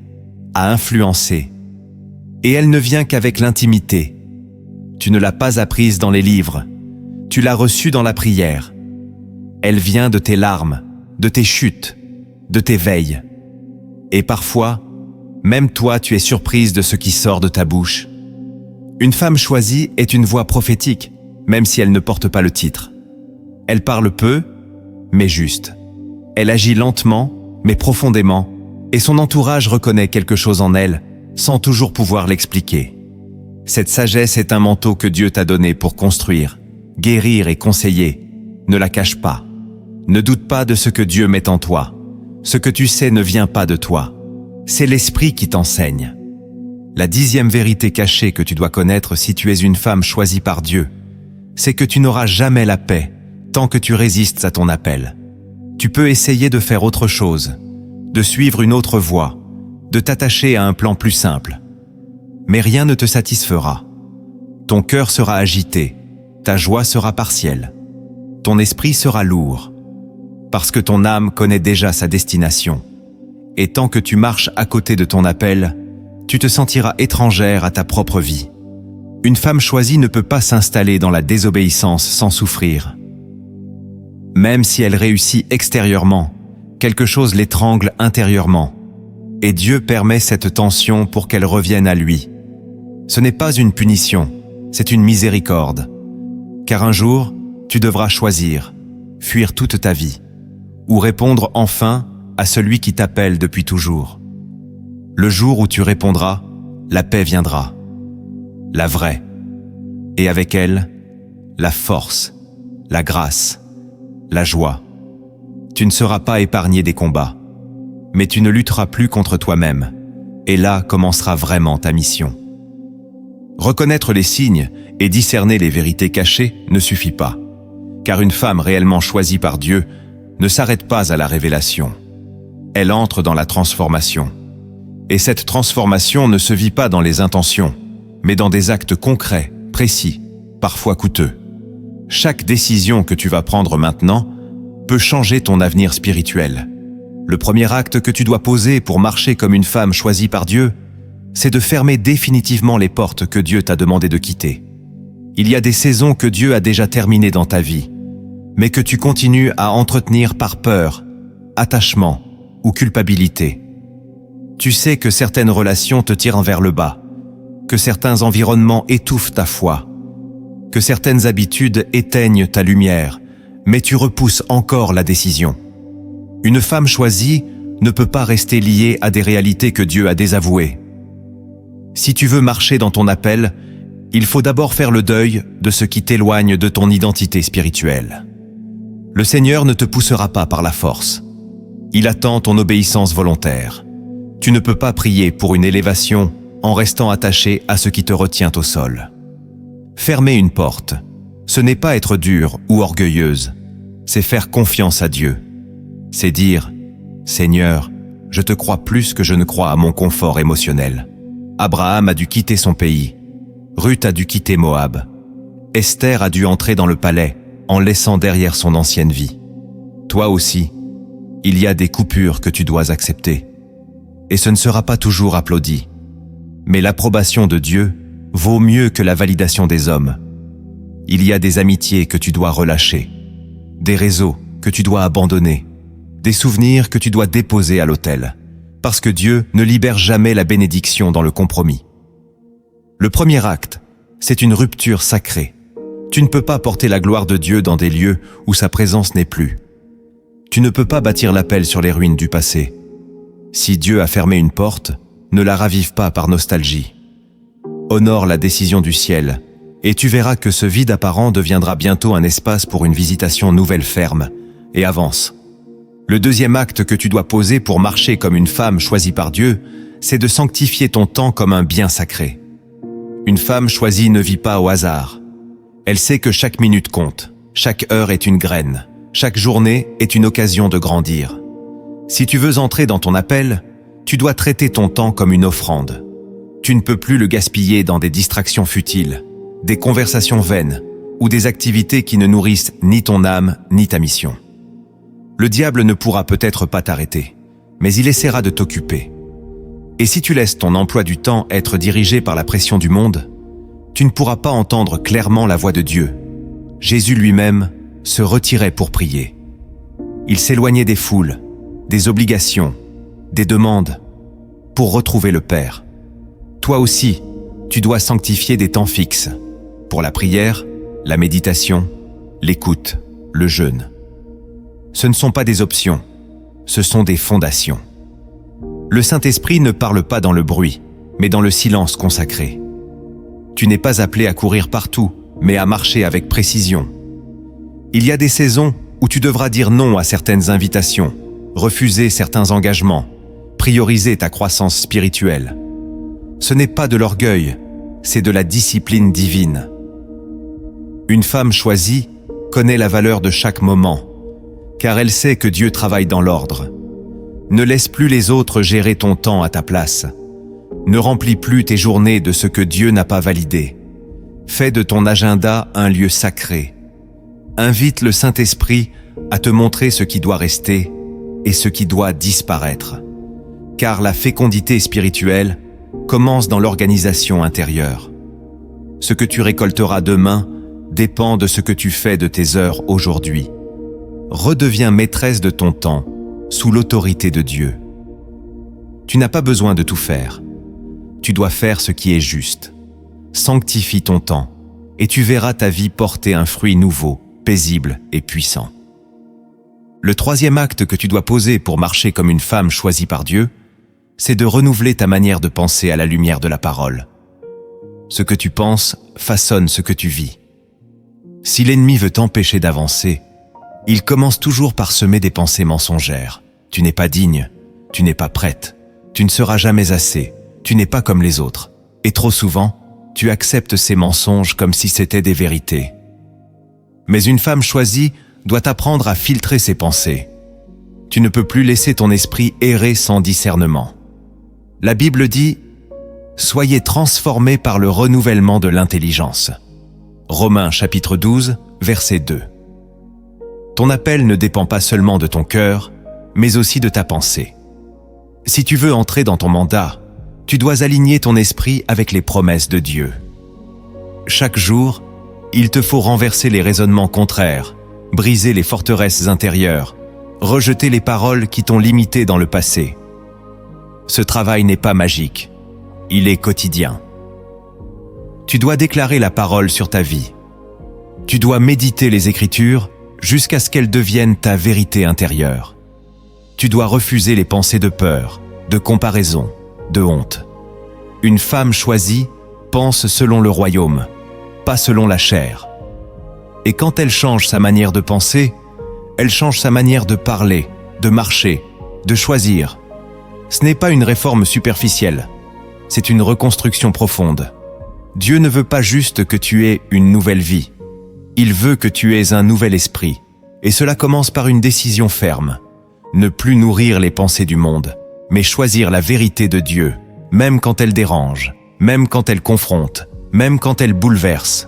à influencer. Et elle ne vient qu'avec l'intimité. Tu ne l'as pas apprise dans les livres. Tu l'as reçue dans la prière. Elle vient de tes larmes, de tes chutes, de tes veilles. Et parfois, même toi, tu es surprise de ce qui sort de ta bouche. Une femme choisie est une voix prophétique, même si elle ne porte pas le titre. Elle parle peu, mais juste. Elle agit lentement, mais profondément, et son entourage reconnaît quelque chose en elle, sans toujours pouvoir l'expliquer. Cette sagesse est un manteau que Dieu t'a donné pour construire, guérir et conseiller. Ne la cache pas. Ne doute pas de ce que Dieu met en toi. Ce que tu sais ne vient pas de toi. C'est l'Esprit qui t'enseigne. La 10e vérité cachée que tu dois connaître si tu es une femme choisie par Dieu, c'est que tu n'auras jamais la paix tant que tu résistes à ton appel. Tu peux essayer de faire autre chose, de suivre une autre voie, de t'attacher à un plan plus simple. Mais rien ne te satisfera. Ton cœur sera agité, ta joie sera partielle, ton esprit sera lourd, parce que ton âme connaît déjà sa destination. Et tant que tu marches à côté de ton appel, tu te sentiras étrangère à ta propre vie. Une femme choisie ne peut pas s'installer dans la désobéissance sans souffrir. Même si elle réussit extérieurement, quelque chose l'étrangle intérieurement. Et Dieu permet cette tension pour qu'elle revienne à lui. Ce n'est pas une punition, c'est une miséricorde. Car un jour, tu devras choisir, fuir toute ta vie, ou répondre enfin à celui qui t'appelle depuis toujours. Le jour où tu répondras, la paix viendra, la vraie, et avec elle, la force, la grâce, la joie. Tu ne seras pas épargné des combats, mais tu ne lutteras plus contre toi-même, et là commencera vraiment ta mission. Reconnaître les signes et discerner les vérités cachées ne suffit pas, car une femme réellement choisie par Dieu ne s'arrête pas à la révélation. Elle entre dans la transformation. Et cette transformation ne se vit pas dans les intentions, mais dans des actes concrets, précis, parfois coûteux. Chaque décision que tu vas prendre maintenant peut changer ton avenir spirituel. Le premier acte que tu dois poser pour marcher comme une femme choisie par Dieu, c'est de fermer définitivement les portes que Dieu t'a demandé de quitter. Il y a des saisons que Dieu a déjà terminées dans ta vie, mais que tu continues à entretenir par peur, attachement ou culpabilité. Tu sais que certaines relations te tirent vers le bas, que certains environnements étouffent ta foi, que certaines habitudes éteignent ta lumière, mais tu repousses encore la décision. Une femme choisie ne peut pas rester liée à des réalités que Dieu a désavouées. Si tu veux marcher dans ton appel, il faut d'abord faire le deuil de ce qui t'éloigne de ton identité spirituelle. Le Seigneur ne te poussera pas par la force. Il attend ton obéissance volontaire. Tu ne peux pas prier pour une élévation en restant attaché à ce qui te retient au sol. Fermer une porte, ce n'est pas être dure ou orgueilleuse, c'est faire confiance à Dieu. C'est dire « Seigneur, je te crois plus que je ne crois à mon confort émotionnel. » Abraham a dû quitter son pays. Ruth a dû quitter Moab. Esther a dû entrer dans le palais en laissant derrière son ancienne vie. Toi aussi, il y a des coupures que tu dois accepter. Et ce ne sera pas toujours applaudi. Mais l'approbation de Dieu vaut mieux que la validation des hommes. Il y a des amitiés que tu dois relâcher, des réseaux que tu dois abandonner, des souvenirs que tu dois déposer à l'autel, parce que Dieu ne libère jamais la bénédiction dans le compromis. Le premier acte, c'est une rupture sacrée. Tu ne peux pas porter la gloire de Dieu dans des lieux où sa présence n'est plus. Tu ne peux pas bâtir l'appel sur les ruines du passé. Si Dieu a fermé une porte, ne la ravive pas par nostalgie. Honore la décision du ciel, et tu verras que ce vide apparent deviendra bientôt un espace pour une visitation nouvelle ferme, et avance. Le deuxième acte que tu dois poser pour marcher comme une femme choisie par Dieu, c'est de sanctifier ton temps comme un bien sacré. Une femme choisie ne vit pas au hasard. Elle sait que chaque minute compte, chaque heure est une graine, chaque journée est une occasion de grandir. Si tu veux entrer dans ton appel, tu dois traiter ton temps comme une offrande. Tu ne peux plus le gaspiller dans des distractions futiles, des conversations vaines ou des activités qui ne nourrissent ni ton âme ni ta mission. Le diable ne pourra peut-être pas t'arrêter, mais il essaiera de t'occuper. Et si tu laisses ton emploi du temps être dirigé par la pression du monde, tu ne pourras pas entendre clairement la voix de Dieu. Jésus lui-même se retirait pour prier. Il s'éloignait des foules, des obligations, des demandes, pour retrouver le Père. Toi aussi, tu dois sanctifier des temps fixes, pour la prière, la méditation, l'écoute, le jeûne. Ce ne sont pas des options, ce sont des fondations. Le Saint-Esprit ne parle pas dans le bruit, mais dans le silence consacré. Tu n'es pas appelé à courir partout, mais à marcher avec précision. Il y a des saisons où tu devras dire non à certaines invitations, refuser certains engagements, prioriser ta croissance spirituelle. Ce n'est pas de l'orgueil, c'est de la discipline divine. Une femme choisie connaît la valeur de chaque moment, car elle sait que Dieu travaille dans l'ordre. Ne laisse plus les autres gérer ton temps à ta place. Ne remplis plus tes journées de ce que Dieu n'a pas validé. Fais de ton agenda un lieu sacré. Invite le Saint-Esprit à te montrer ce qui doit rester et ce qui doit disparaître. Car la fécondité spirituelle commence dans l'organisation intérieure. Ce que tu récolteras demain dépend de ce que tu fais de tes heures aujourd'hui. Redeviens maîtresse de ton temps, sous l'autorité de Dieu. Tu n'as pas besoin de tout faire. Tu dois faire ce qui est juste. Sanctifie ton temps, et tu verras ta vie porter un fruit nouveau, paisible et puissant. Le troisième acte que tu dois poser pour marcher comme une femme choisie par Dieu, c'est de renouveler ta manière de penser à la lumière de la parole. Ce que tu penses façonne ce que tu vis. Si l'ennemi veut t'empêcher d'avancer, il commence toujours par semer des pensées mensongères. Tu n'es pas digne, tu n'es pas prête, tu ne seras jamais assez, tu n'es pas comme les autres. Et trop souvent, tu acceptes ces mensonges comme si c'était des vérités. Mais une femme choisie doit apprendre à filtrer ses pensées. Tu ne peux plus laisser ton esprit errer sans discernement. La Bible dit « Soyez transformés par le renouvellement de l'intelligence ». Romains chapitre 12, verset 2. Ton appel ne dépend pas seulement de ton cœur, mais aussi de ta pensée. Si tu veux entrer dans ton mandat, tu dois aligner ton esprit avec les promesses de Dieu. Chaque jour, il te faut renverser les raisonnements contraires, briser les forteresses intérieures, rejeter les paroles qui t'ont limité dans le passé. Ce travail n'est pas magique, il est quotidien. Tu dois déclarer la parole sur ta vie. Tu dois méditer les Écritures jusqu'à ce qu'elles deviennent ta vérité intérieure. Tu dois refuser les pensées de peur, de comparaison, de honte. Une femme choisie pense selon le royaume, pas selon la chair. Et quand elle change sa manière de penser, elle change sa manière de parler, de marcher, de choisir. Ce n'est pas une réforme superficielle, c'est une reconstruction profonde. Dieu ne veut pas juste que tu aies une nouvelle vie. Il veut que tu aies un nouvel esprit. Et cela commence par une décision ferme. Ne plus nourrir les pensées du monde, mais choisir la vérité de Dieu, même quand elle dérange, même quand elle confronte, même quand elle bouleverse.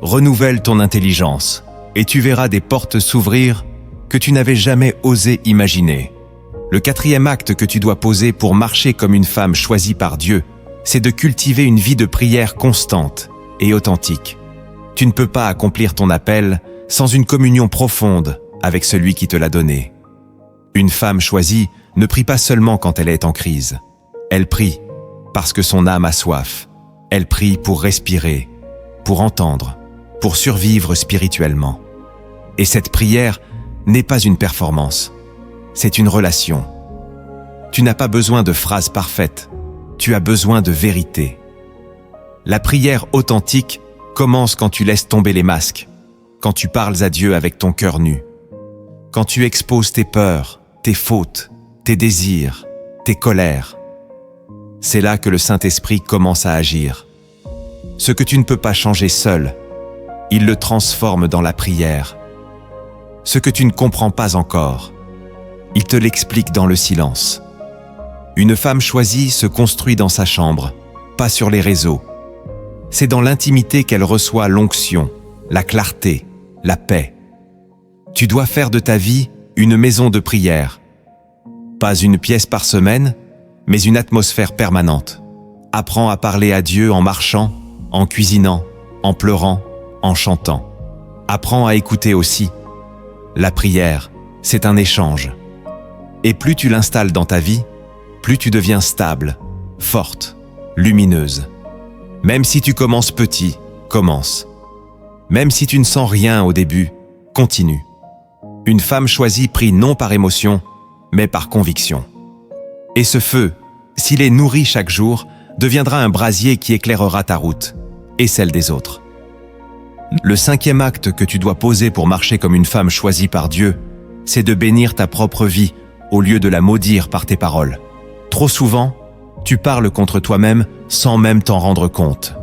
Renouvelle ton intelligence, et tu verras des portes s'ouvrir que tu n'avais jamais osé imaginer. Le quatrième acte que tu dois poser pour marcher comme une femme choisie par Dieu, c'est de cultiver une vie de prière constante et authentique. Tu ne peux pas accomplir ton appel sans une communion profonde avec celui qui te l'a donné. Une femme choisie ne prie pas seulement quand elle est en crise. Elle prie parce que son âme a soif. Elle prie pour respirer, pour entendre, pour survivre spirituellement. Et cette prière n'est pas une performance, c'est une relation. Tu n'as pas besoin de phrases parfaites, tu as besoin de vérité. La prière authentique commence quand tu laisses tomber les masques, quand tu parles à Dieu avec ton cœur nu, quand tu exposes tes peurs, tes fautes, tes désirs, tes colères. C'est là que le Saint-Esprit commence à agir. Ce que tu ne peux pas changer seul, il le transforme dans la prière. Ce que tu ne comprends pas encore, il te l'explique dans le silence. Une femme choisie se construit dans sa chambre, pas sur les réseaux. C'est dans l'intimité qu'elle reçoit l'onction, la clarté, la paix. Tu dois faire de ta vie une maison de prière. Pas une pièce par semaine, mais une atmosphère permanente. Apprends à parler à Dieu en marchant, en cuisinant, en pleurant, en chantant. Apprends à écouter aussi. La prière, c'est un échange. Et plus tu l'installes dans ta vie, plus tu deviens stable, forte, lumineuse. Même si tu commences petit, commence. Même si tu ne sens rien au début, continue. Une femme choisie prie non par émotion, mais par conviction. Et ce feu, s'il est nourri chaque jour, deviendra un brasier qui éclairera ta route et celle des autres. Le 5e acte que tu dois poser pour marcher comme une femme choisie par Dieu, c'est de bénir ta propre vie au lieu de la maudire par tes paroles. Trop souvent, tu parles contre toi-même sans même t'en rendre compte.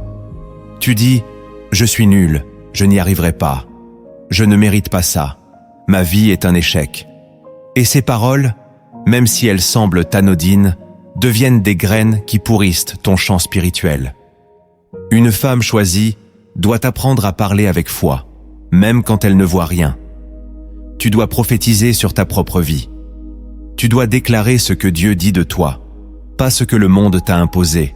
Tu dis « Je suis nul, je n'y arriverai pas, je ne mérite pas ça, ma vie est un échec ». Et ces paroles, même si elles semblent anodines, deviennent des graines qui pourrissent ton champ spirituel. Une femme choisie doit apprendre à parler avec foi, même quand elle ne voit rien. Tu dois prophétiser sur ta propre vie. Tu dois déclarer ce que Dieu dit de toi, pas ce que le monde t'a imposé.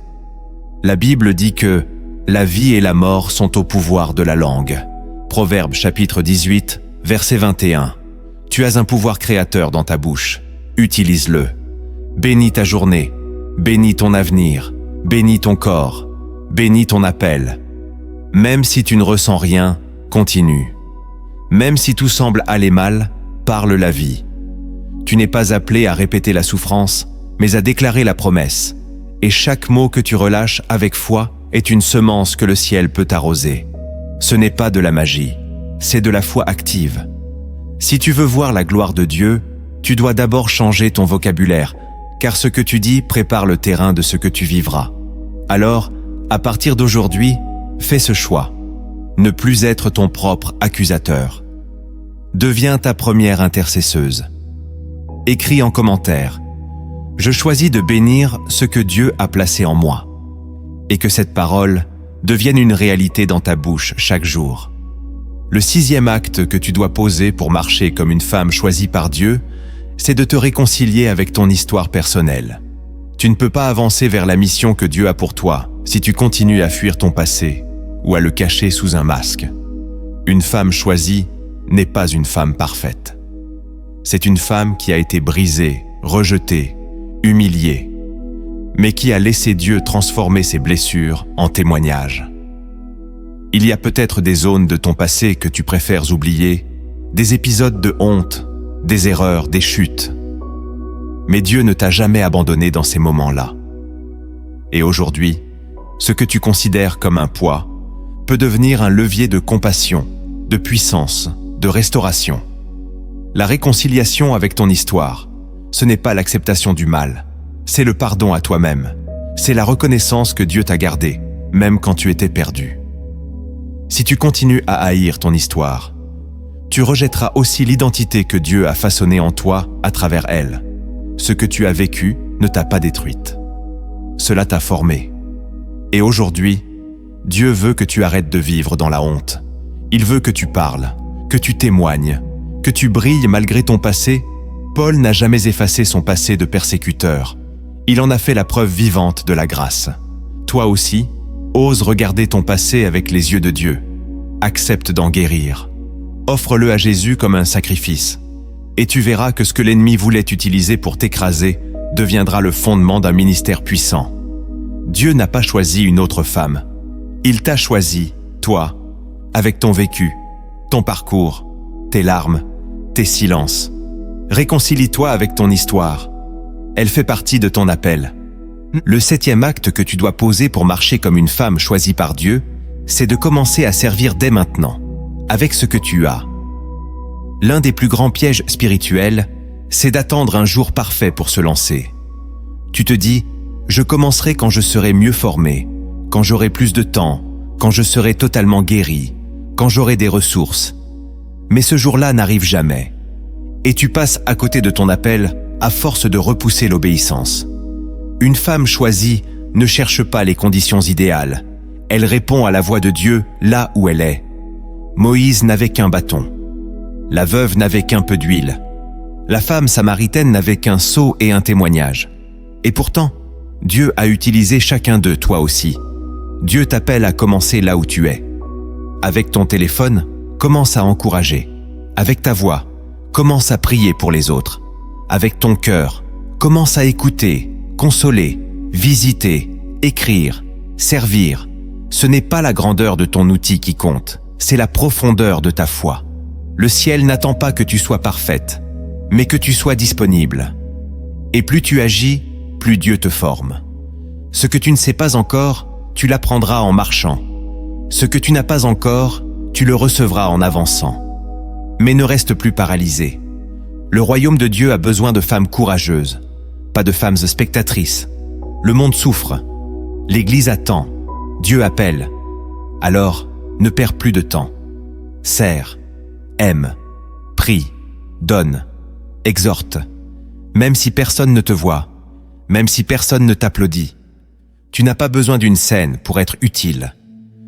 La Bible dit que la vie et la mort sont au pouvoir de la langue. Proverbe chapitre 18, verset 21. Tu as un pouvoir créateur dans ta bouche. Utilise-le. Bénis ta journée. Bénis ton avenir. Bénis ton corps. Bénis ton appel. Même si tu ne ressens rien, continue. Même si tout semble aller mal, parle la vie. Tu n'es pas appelé à répéter la souffrance, mais à déclarer la promesse. Et chaque mot que tu relâches avec foi est une semence que le ciel peut arroser. Ce n'est pas de la magie, c'est de la foi active. Si tu veux voir la gloire de Dieu, tu dois d'abord changer ton vocabulaire, car ce que tu dis prépare le terrain de ce que tu vivras. Alors, à partir d'aujourd'hui, fais ce choix. Ne plus être ton propre accusateur. Deviens ta première intercesseuse. Écris en commentaire. Je choisis de bénir ce que Dieu a placé en moi. Et que cette parole devienne une réalité dans ta bouche chaque jour. Le 6e acte que tu dois poser pour marcher comme une femme choisie par Dieu, c'est de te réconcilier avec ton histoire personnelle. Tu ne peux pas avancer vers la mission que Dieu a pour toi si tu continues à fuir ton passé ou à le cacher sous un masque. Une femme choisie n'est pas une femme parfaite. C'est une femme qui a été brisée, rejetée, humiliée, mais qui a laissé Dieu transformer ses blessures en témoignages. Il y a peut-être des zones de ton passé que tu préfères oublier, des épisodes de honte, des erreurs, des chutes. Mais Dieu ne t'a jamais abandonné dans ces moments-là. Et aujourd'hui, ce que tu considères comme un poids peut devenir un levier de compassion, de puissance, de restauration. La réconciliation avec ton histoire, ce n'est pas l'acceptation du mal, c'est le pardon à toi-même, c'est la reconnaissance que Dieu t'a gardé, même quand tu étais perdu. Si tu continues à haïr ton histoire, tu rejetteras aussi l'identité que Dieu a façonnée en toi à travers elle. Ce que tu as vécu ne t'a pas détruite. Cela t'a formé. Et aujourd'hui, Dieu veut que tu arrêtes de vivre dans la honte. Il veut que tu parles, que tu témoignes, que tu brilles malgré ton passé. Paul n'a jamais effacé son passé de persécuteur. Il en a fait la preuve vivante de la grâce. Toi aussi, ose regarder ton passé avec les yeux de Dieu. Accepte d'en guérir. Offre-le à Jésus comme un sacrifice. Et tu verras que ce que l'ennemi voulait utiliser pour t'écraser deviendra le fondement d'un ministère puissant. Dieu n'a pas choisi une autre femme. Il t'a choisi, toi, avec ton vécu, ton parcours, tes larmes, tes silences. Réconcilie-toi avec ton histoire. Elle fait partie de ton appel. Le 7e acte que tu dois poser pour marcher comme une femme choisie par Dieu, c'est de commencer à servir dès maintenant, avec ce que tu as. L'un des plus grands pièges spirituels, c'est d'attendre un jour parfait pour se lancer. Tu te dis, je commencerai quand je serai mieux formé, quand j'aurai plus de temps, quand je serai totalement guéri, quand j'aurai des ressources. Mais ce jour-là n'arrive jamais. Et tu passes à côté de ton appel à force de repousser l'obéissance. Une femme choisie ne cherche pas les conditions idéales. Elle répond à la voix de Dieu là où elle est. Moïse n'avait qu'un bâton. La veuve n'avait qu'un peu d'huile. La femme samaritaine n'avait qu'un seau et un témoignage. Et pourtant, Dieu a utilisé chacun d'eux, toi aussi. Dieu t'appelle à commencer là où tu es. Avec ton téléphone, commence à encourager. Avec ta voix, commence à prier pour les autres. Avec ton cœur, commence à écouter, consoler, visiter, écrire, servir. Ce n'est pas la grandeur de ton outil qui compte, c'est la profondeur de ta foi. Le ciel n'attend pas que tu sois parfaite, mais que tu sois disponible. Et plus tu agis, plus Dieu te forme. Ce que tu ne sais pas encore, tu l'apprendras en marchant. Ce que tu n'as pas encore, tu le recevras en avançant. Mais ne reste plus paralysé. Le royaume de Dieu a besoin de femmes courageuses, pas de femmes spectatrices. Le monde souffre. L'Église attend. Dieu appelle. Alors, ne perds plus de temps. Sers, aime, prie, donne, exhorte. Même si personne ne te voit, même si personne ne t'applaudit. Tu n'as pas besoin d'une scène pour être utile.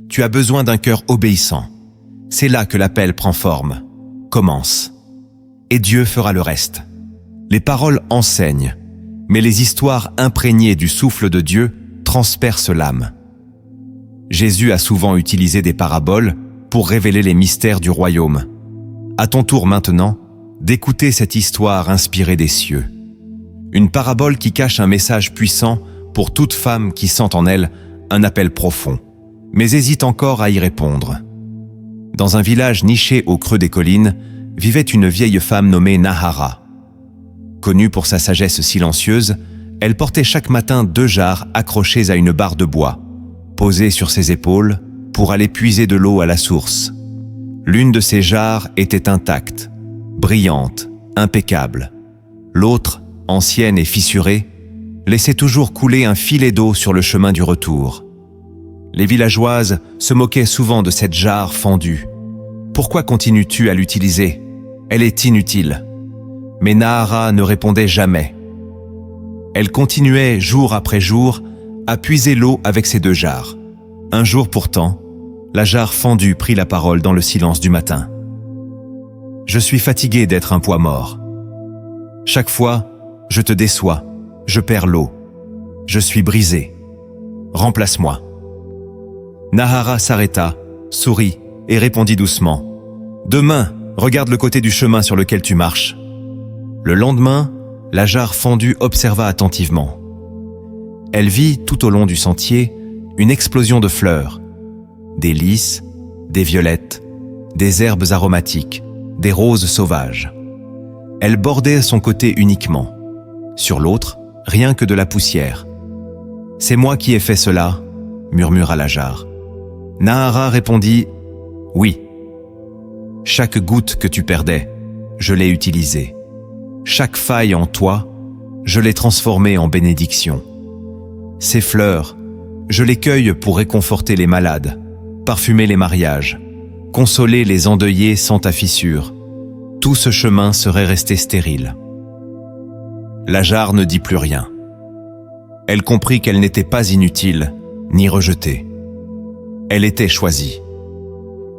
Tu as besoin d'un cœur obéissant. C'est là que l'appel prend forme. Commence. Et Dieu fera le reste. Les paroles enseignent, mais les histoires imprégnées du souffle de Dieu transpercent l'âme. Jésus a souvent utilisé des paraboles pour révéler les mystères du royaume. À ton tour maintenant, d'écouter cette histoire inspirée des cieux. Une parabole qui cache un message puissant pour toute femme qui sent en elle un appel profond, mais hésite encore à y répondre. Dans un village niché au creux des collines, vivait une vieille femme nommée Nahara. Connue pour sa sagesse silencieuse, elle portait chaque matin 2 jarres accrochées à une barre de bois, posées sur ses épaules pour aller puiser de l'eau à la source. L'une de ces jarres était intacte, brillante, impeccable. L'autre, ancienne et fissurée, laissait toujours couler un filet d'eau sur le chemin du retour. Les villageoises se moquaient souvent de cette jarre fendue. « Pourquoi continues-tu à l'utiliser ? Elle est inutile. » Mais Nahara ne répondait jamais. Elle continuait jour après jour à puiser l'eau avec ses 2 jarres. Un jour pourtant, la jarre fendue prit la parole dans le silence du matin. « Je suis fatigué d'être un poids mort. Chaque fois, je te déçois, je perds l'eau. Je suis brisé. Remplace-moi. » Nahara s'arrêta, sourit et répondit doucement. « Demain, regarde le côté du chemin sur lequel tu marches. » Le lendemain, la jarre fendue observa attentivement. Elle vit tout au long du sentier une explosion de fleurs, des lys, des violettes, des herbes aromatiques, des roses sauvages. Elle bordait son côté uniquement. Sur l'autre, rien que de la poussière. « C'est moi qui ai fait cela », murmura la jarre. Nahara répondit « Oui. Chaque goutte que tu perdais, je l'ai utilisée. Chaque faille en toi, je l'ai transformée en bénédiction. Ces fleurs, je les cueille pour réconforter les malades, parfumer les mariages, consoler les endeuillés sans ta fissure. Tout ce chemin serait resté stérile. » La jarre ne dit plus rien. Elle comprit qu'elle n'était pas inutile, ni rejetée. Elle était choisie.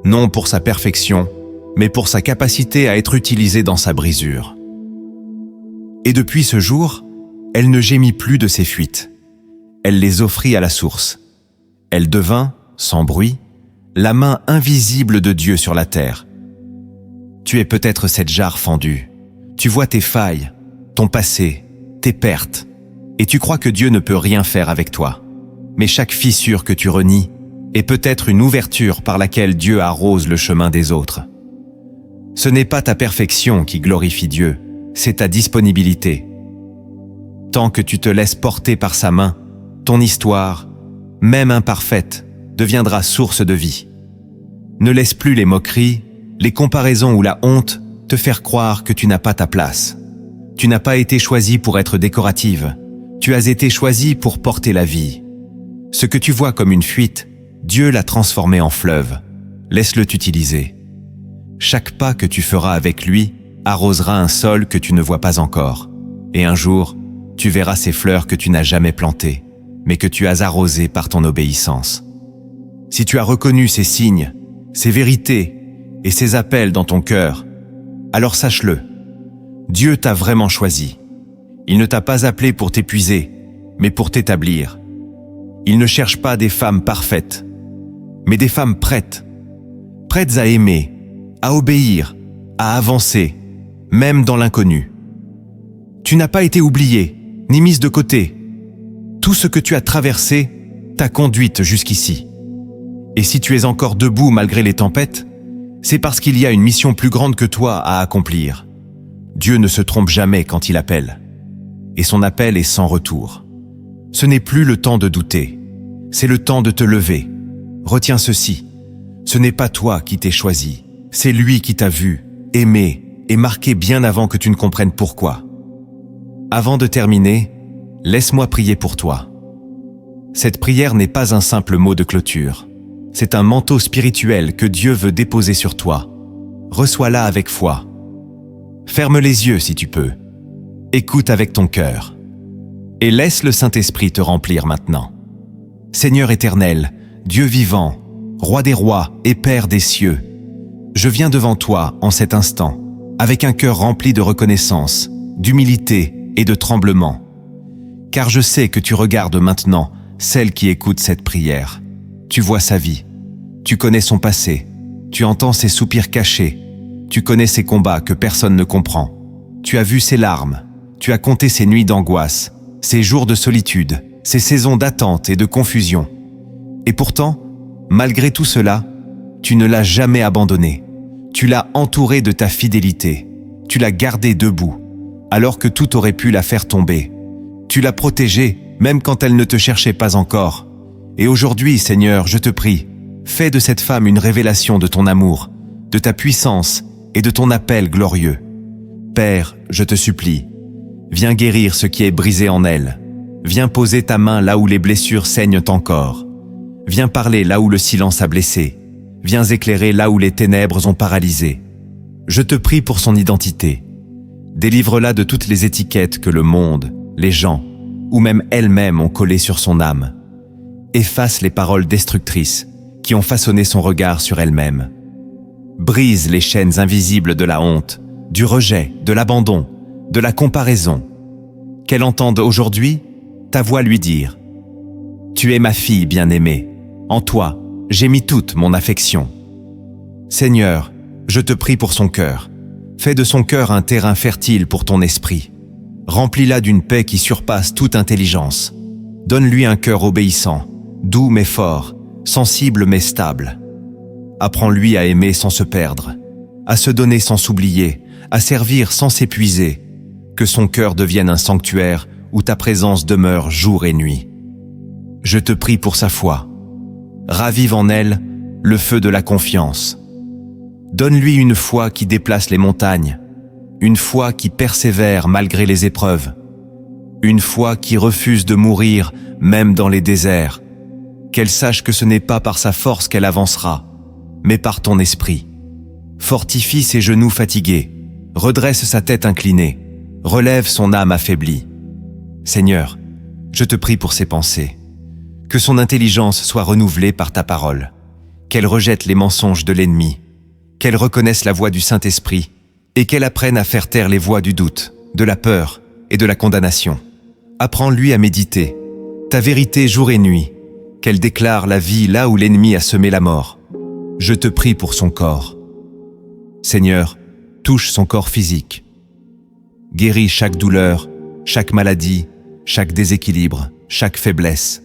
Non pour sa perfection, mais pour sa capacité à être utilisée dans sa brisure. Et depuis ce jour, elle ne gémit plus de ses fuites. Elle les offrit à la source. Elle devint, sans bruit, la main invisible de Dieu sur la terre. Tu es peut-être cette jarre fendue. Tu vois tes failles, ton passé, tes pertes, et tu crois que Dieu ne peut rien faire avec toi. Mais chaque fissure que tu renies est peut-être une ouverture par laquelle Dieu arrose le chemin des autres. Ce n'est pas ta perfection qui glorifie Dieu, c'est ta disponibilité. Tant que tu te laisses porter par sa main, ton histoire, même imparfaite, deviendra source de vie. Ne laisse plus les moqueries, les comparaisons ou la honte te faire croire que tu n'as pas ta place. Tu n'as pas été choisie pour être décorative, tu as été choisie pour porter la vie. Ce que tu vois comme une fuite, Dieu l'a transformé en fleuve. Laisse-le t'utiliser. Chaque pas que tu feras avec lui arrosera un sol que tu ne vois pas encore. Et un jour, tu verras ces fleurs que tu n'as jamais plantées. mais que tu as arrosé par ton obéissance. Si tu as reconnu ces signes, ces vérités et ces appels dans ton cœur, alors sache-le, Dieu t'a vraiment choisi. Il ne t'a pas appelé pour t'épuiser, mais pour t'établir. Il ne cherche pas des femmes parfaites, mais des femmes prêtes à aimer, à obéir, à avancer, même dans l'inconnu. Tu n'as pas été oubliée, ni mise de côté. Tout ce que tu as traversé t'a conduite jusqu'ici. Et si tu es encore debout malgré les tempêtes, c'est parce qu'il y a une mission plus grande que toi à accomplir. Dieu ne se trompe jamais quand il appelle. Et son appel est sans retour. Ce n'est plus le temps de douter. C'est le temps de te lever. Retiens ceci. Ce n'est pas toi qui t'es choisi. C'est lui qui t'a vu, aimé et marqué bien avant que tu ne comprennes pourquoi. Avant de terminer, laisse-moi prier pour toi. Cette prière n'est pas un simple mot de clôture. C'est un manteau spirituel que Dieu veut déposer sur toi. Reçois-la avec foi. Ferme les yeux si tu peux. Écoute avec ton cœur. Et laisse le Saint-Esprit te remplir maintenant. Seigneur éternel, Dieu vivant, Roi des rois et Père des cieux, je viens devant toi en cet instant, avec un cœur rempli de reconnaissance, d'humilité et de tremblement. Car je sais que tu regardes maintenant celle qui écoute cette prière. Tu vois sa vie, tu connais son passé, tu entends ses soupirs cachés, tu connais ses combats que personne ne comprend. Tu as vu ses larmes, tu as compté ses nuits d'angoisse, ses jours de solitude, ses saisons d'attente et de confusion. Et pourtant, malgré tout cela, tu ne l'as jamais abandonné. Tu l'as entouré de ta fidélité. Tu l'as gardée debout, alors que tout aurait pu la faire tomber. Tu l'as protégée, même quand elle ne te cherchait pas encore. Et aujourd'hui, Seigneur, je te prie, fais de cette femme une révélation de ton amour, de ta puissance et de ton appel glorieux. Père, je te supplie, viens guérir ce qui est brisé en elle. Viens poser ta main là où les blessures saignent encore. Viens parler là où le silence a blessé. Viens éclairer là où les ténèbres ont paralysé. Je te prie pour son identité. Délivre-la de toutes les étiquettes que le monde, les gens, ou même elle-même ont collées sur son âme. Efface les paroles destructrices qui ont façonné son regard sur elle-même. Brise les chaînes invisibles de la honte, du rejet, de l'abandon, de la comparaison. Qu'elle entende aujourd'hui ta voix lui dire « Tu es ma fille bien-aimée, en toi, j'ai mis toute mon affection. » Seigneur, je te prie pour son cœur. Fais de son cœur un terrain fertile pour ton esprit. Remplis-la d'une paix qui surpasse toute intelligence. Donne-lui un cœur obéissant, doux mais fort, sensible mais stable. Apprends-lui à aimer sans se perdre, à se donner sans s'oublier, à servir sans s'épuiser. Que son cœur devienne un sanctuaire où ta présence demeure jour et nuit. Je te prie pour sa foi. Ravive en elle le feu de la confiance. Donne-lui une foi qui déplace les montagnes, une foi qui persévère malgré les épreuves, une foi qui refuse de mourir même dans les déserts. Qu'elle sache que ce n'est pas par sa force qu'elle avancera, mais par ton esprit. Fortifie ses genoux fatigués, redresse sa tête inclinée, relève son âme affaiblie. Seigneur, je te prie pour ses pensées. Que son intelligence soit renouvelée par ta parole, qu'elle rejette les mensonges de l'ennemi, qu'elle reconnaisse la voix du Saint-Esprit et qu'elle apprenne à faire taire les voix du doute, de la peur et de la condamnation. Apprends-lui à méditer, ta vérité jour et nuit, qu'elle déclare la vie là où l'ennemi a semé la mort. Je te prie pour son corps. Seigneur, touche son corps physique. Guéris chaque douleur, chaque maladie, chaque déséquilibre, chaque faiblesse.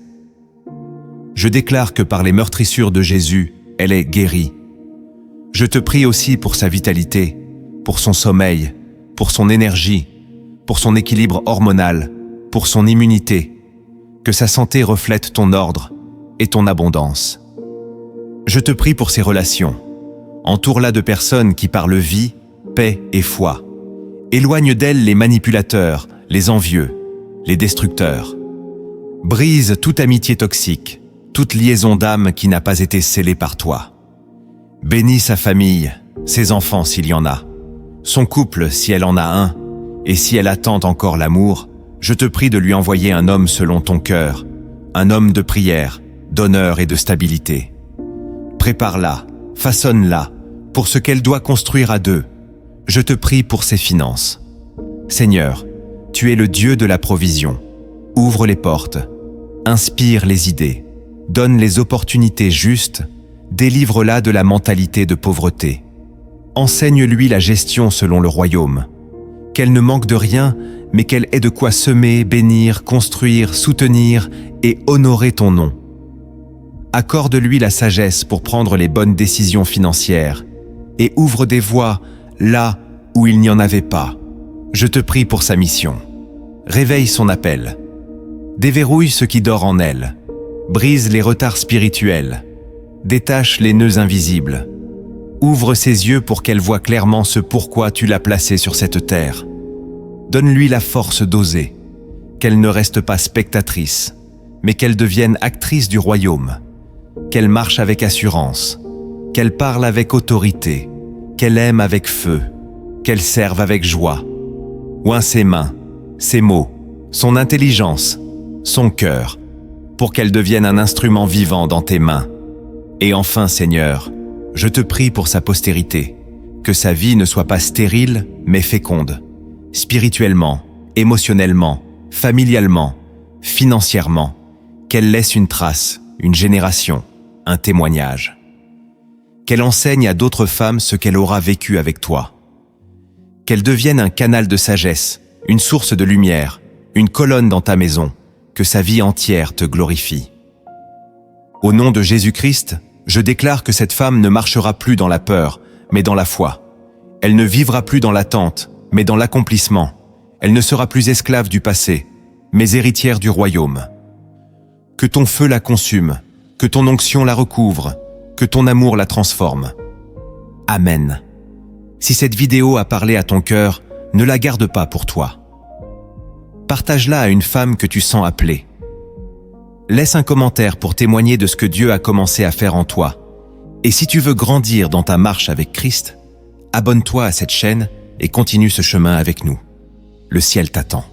Je déclare que par les meurtrissures de Jésus, elle est guérie. Je te prie aussi pour sa vitalité, pour son sommeil, pour son énergie, pour son équilibre hormonal, pour son immunité, que sa santé reflète ton ordre et ton abondance. Je te prie pour ses relations. Entoure-la de personnes qui parlent vie, paix et foi. Éloigne d'elle les manipulateurs, les envieux, les destructeurs. Brise toute amitié toxique, toute liaison d'âme qui n'a pas été scellée par toi. Bénis sa famille, ses enfants s'il y en a, son couple si elle en a un, et si elle attend encore l'amour, je te prie de lui envoyer un homme selon ton cœur, un homme de prière, d'honneur et de stabilité. Prépare-la, façonne-la, pour ce qu'elle doit construire à deux. Je te prie pour ses finances. Seigneur, tu es le Dieu de la provision. Ouvre les portes, inspire les idées, donne les opportunités justes, délivre-la de la mentalité de pauvreté. Enseigne-lui la gestion selon le royaume. Qu'elle ne manque de rien, mais qu'elle ait de quoi semer, bénir, construire, soutenir et honorer ton nom. Accorde-lui la sagesse pour prendre les bonnes décisions financières et ouvre des voies là où il n'y en avait pas. Je te prie pour sa mission. Réveille son appel. Déverrouille ce qui dort en elle. Brise les retards spirituels. Détache les nœuds invisibles. Ouvre ses yeux pour qu'elle voie clairement ce pourquoi tu l'as placée sur cette terre. Donne-lui la force d'oser, qu'elle ne reste pas spectatrice, mais qu'elle devienne actrice du royaume, qu'elle marche avec assurance, qu'elle parle avec autorité, qu'elle aime avec feu, qu'elle serve avec joie. Oins ses mains, ses mots, son intelligence, son cœur, pour qu'elle devienne un instrument vivant dans tes mains. Et enfin, Seigneur, je te prie pour sa postérité, que sa vie ne soit pas stérile, mais féconde, spirituellement, émotionnellement, familialement, financièrement, qu'elle laisse une trace, une génération, un témoignage. Qu'elle enseigne à d'autres femmes ce qu'elle aura vécu avec toi. Qu'elle devienne un canal de sagesse, une source de lumière, une colonne dans ta maison, que sa vie entière te glorifie. Au nom de Jésus-Christ, je déclare que cette femme ne marchera plus dans la peur, mais dans la foi. Elle ne vivra plus dans l'attente, mais dans l'accomplissement. Elle ne sera plus esclave du passé, mais héritière du royaume. Que ton feu la consume, que ton onction la recouvre, que ton amour la transforme. Amen. Si cette vidéo a parlé à ton cœur, ne la garde pas pour toi. Partage-la à une femme que tu sens appelée. Laisse un commentaire pour témoigner de ce que Dieu a commencé à faire en toi. Et si tu veux grandir dans ta marche avec Christ, abonne-toi à cette chaîne et continue ce chemin avec nous. Le ciel t'attend.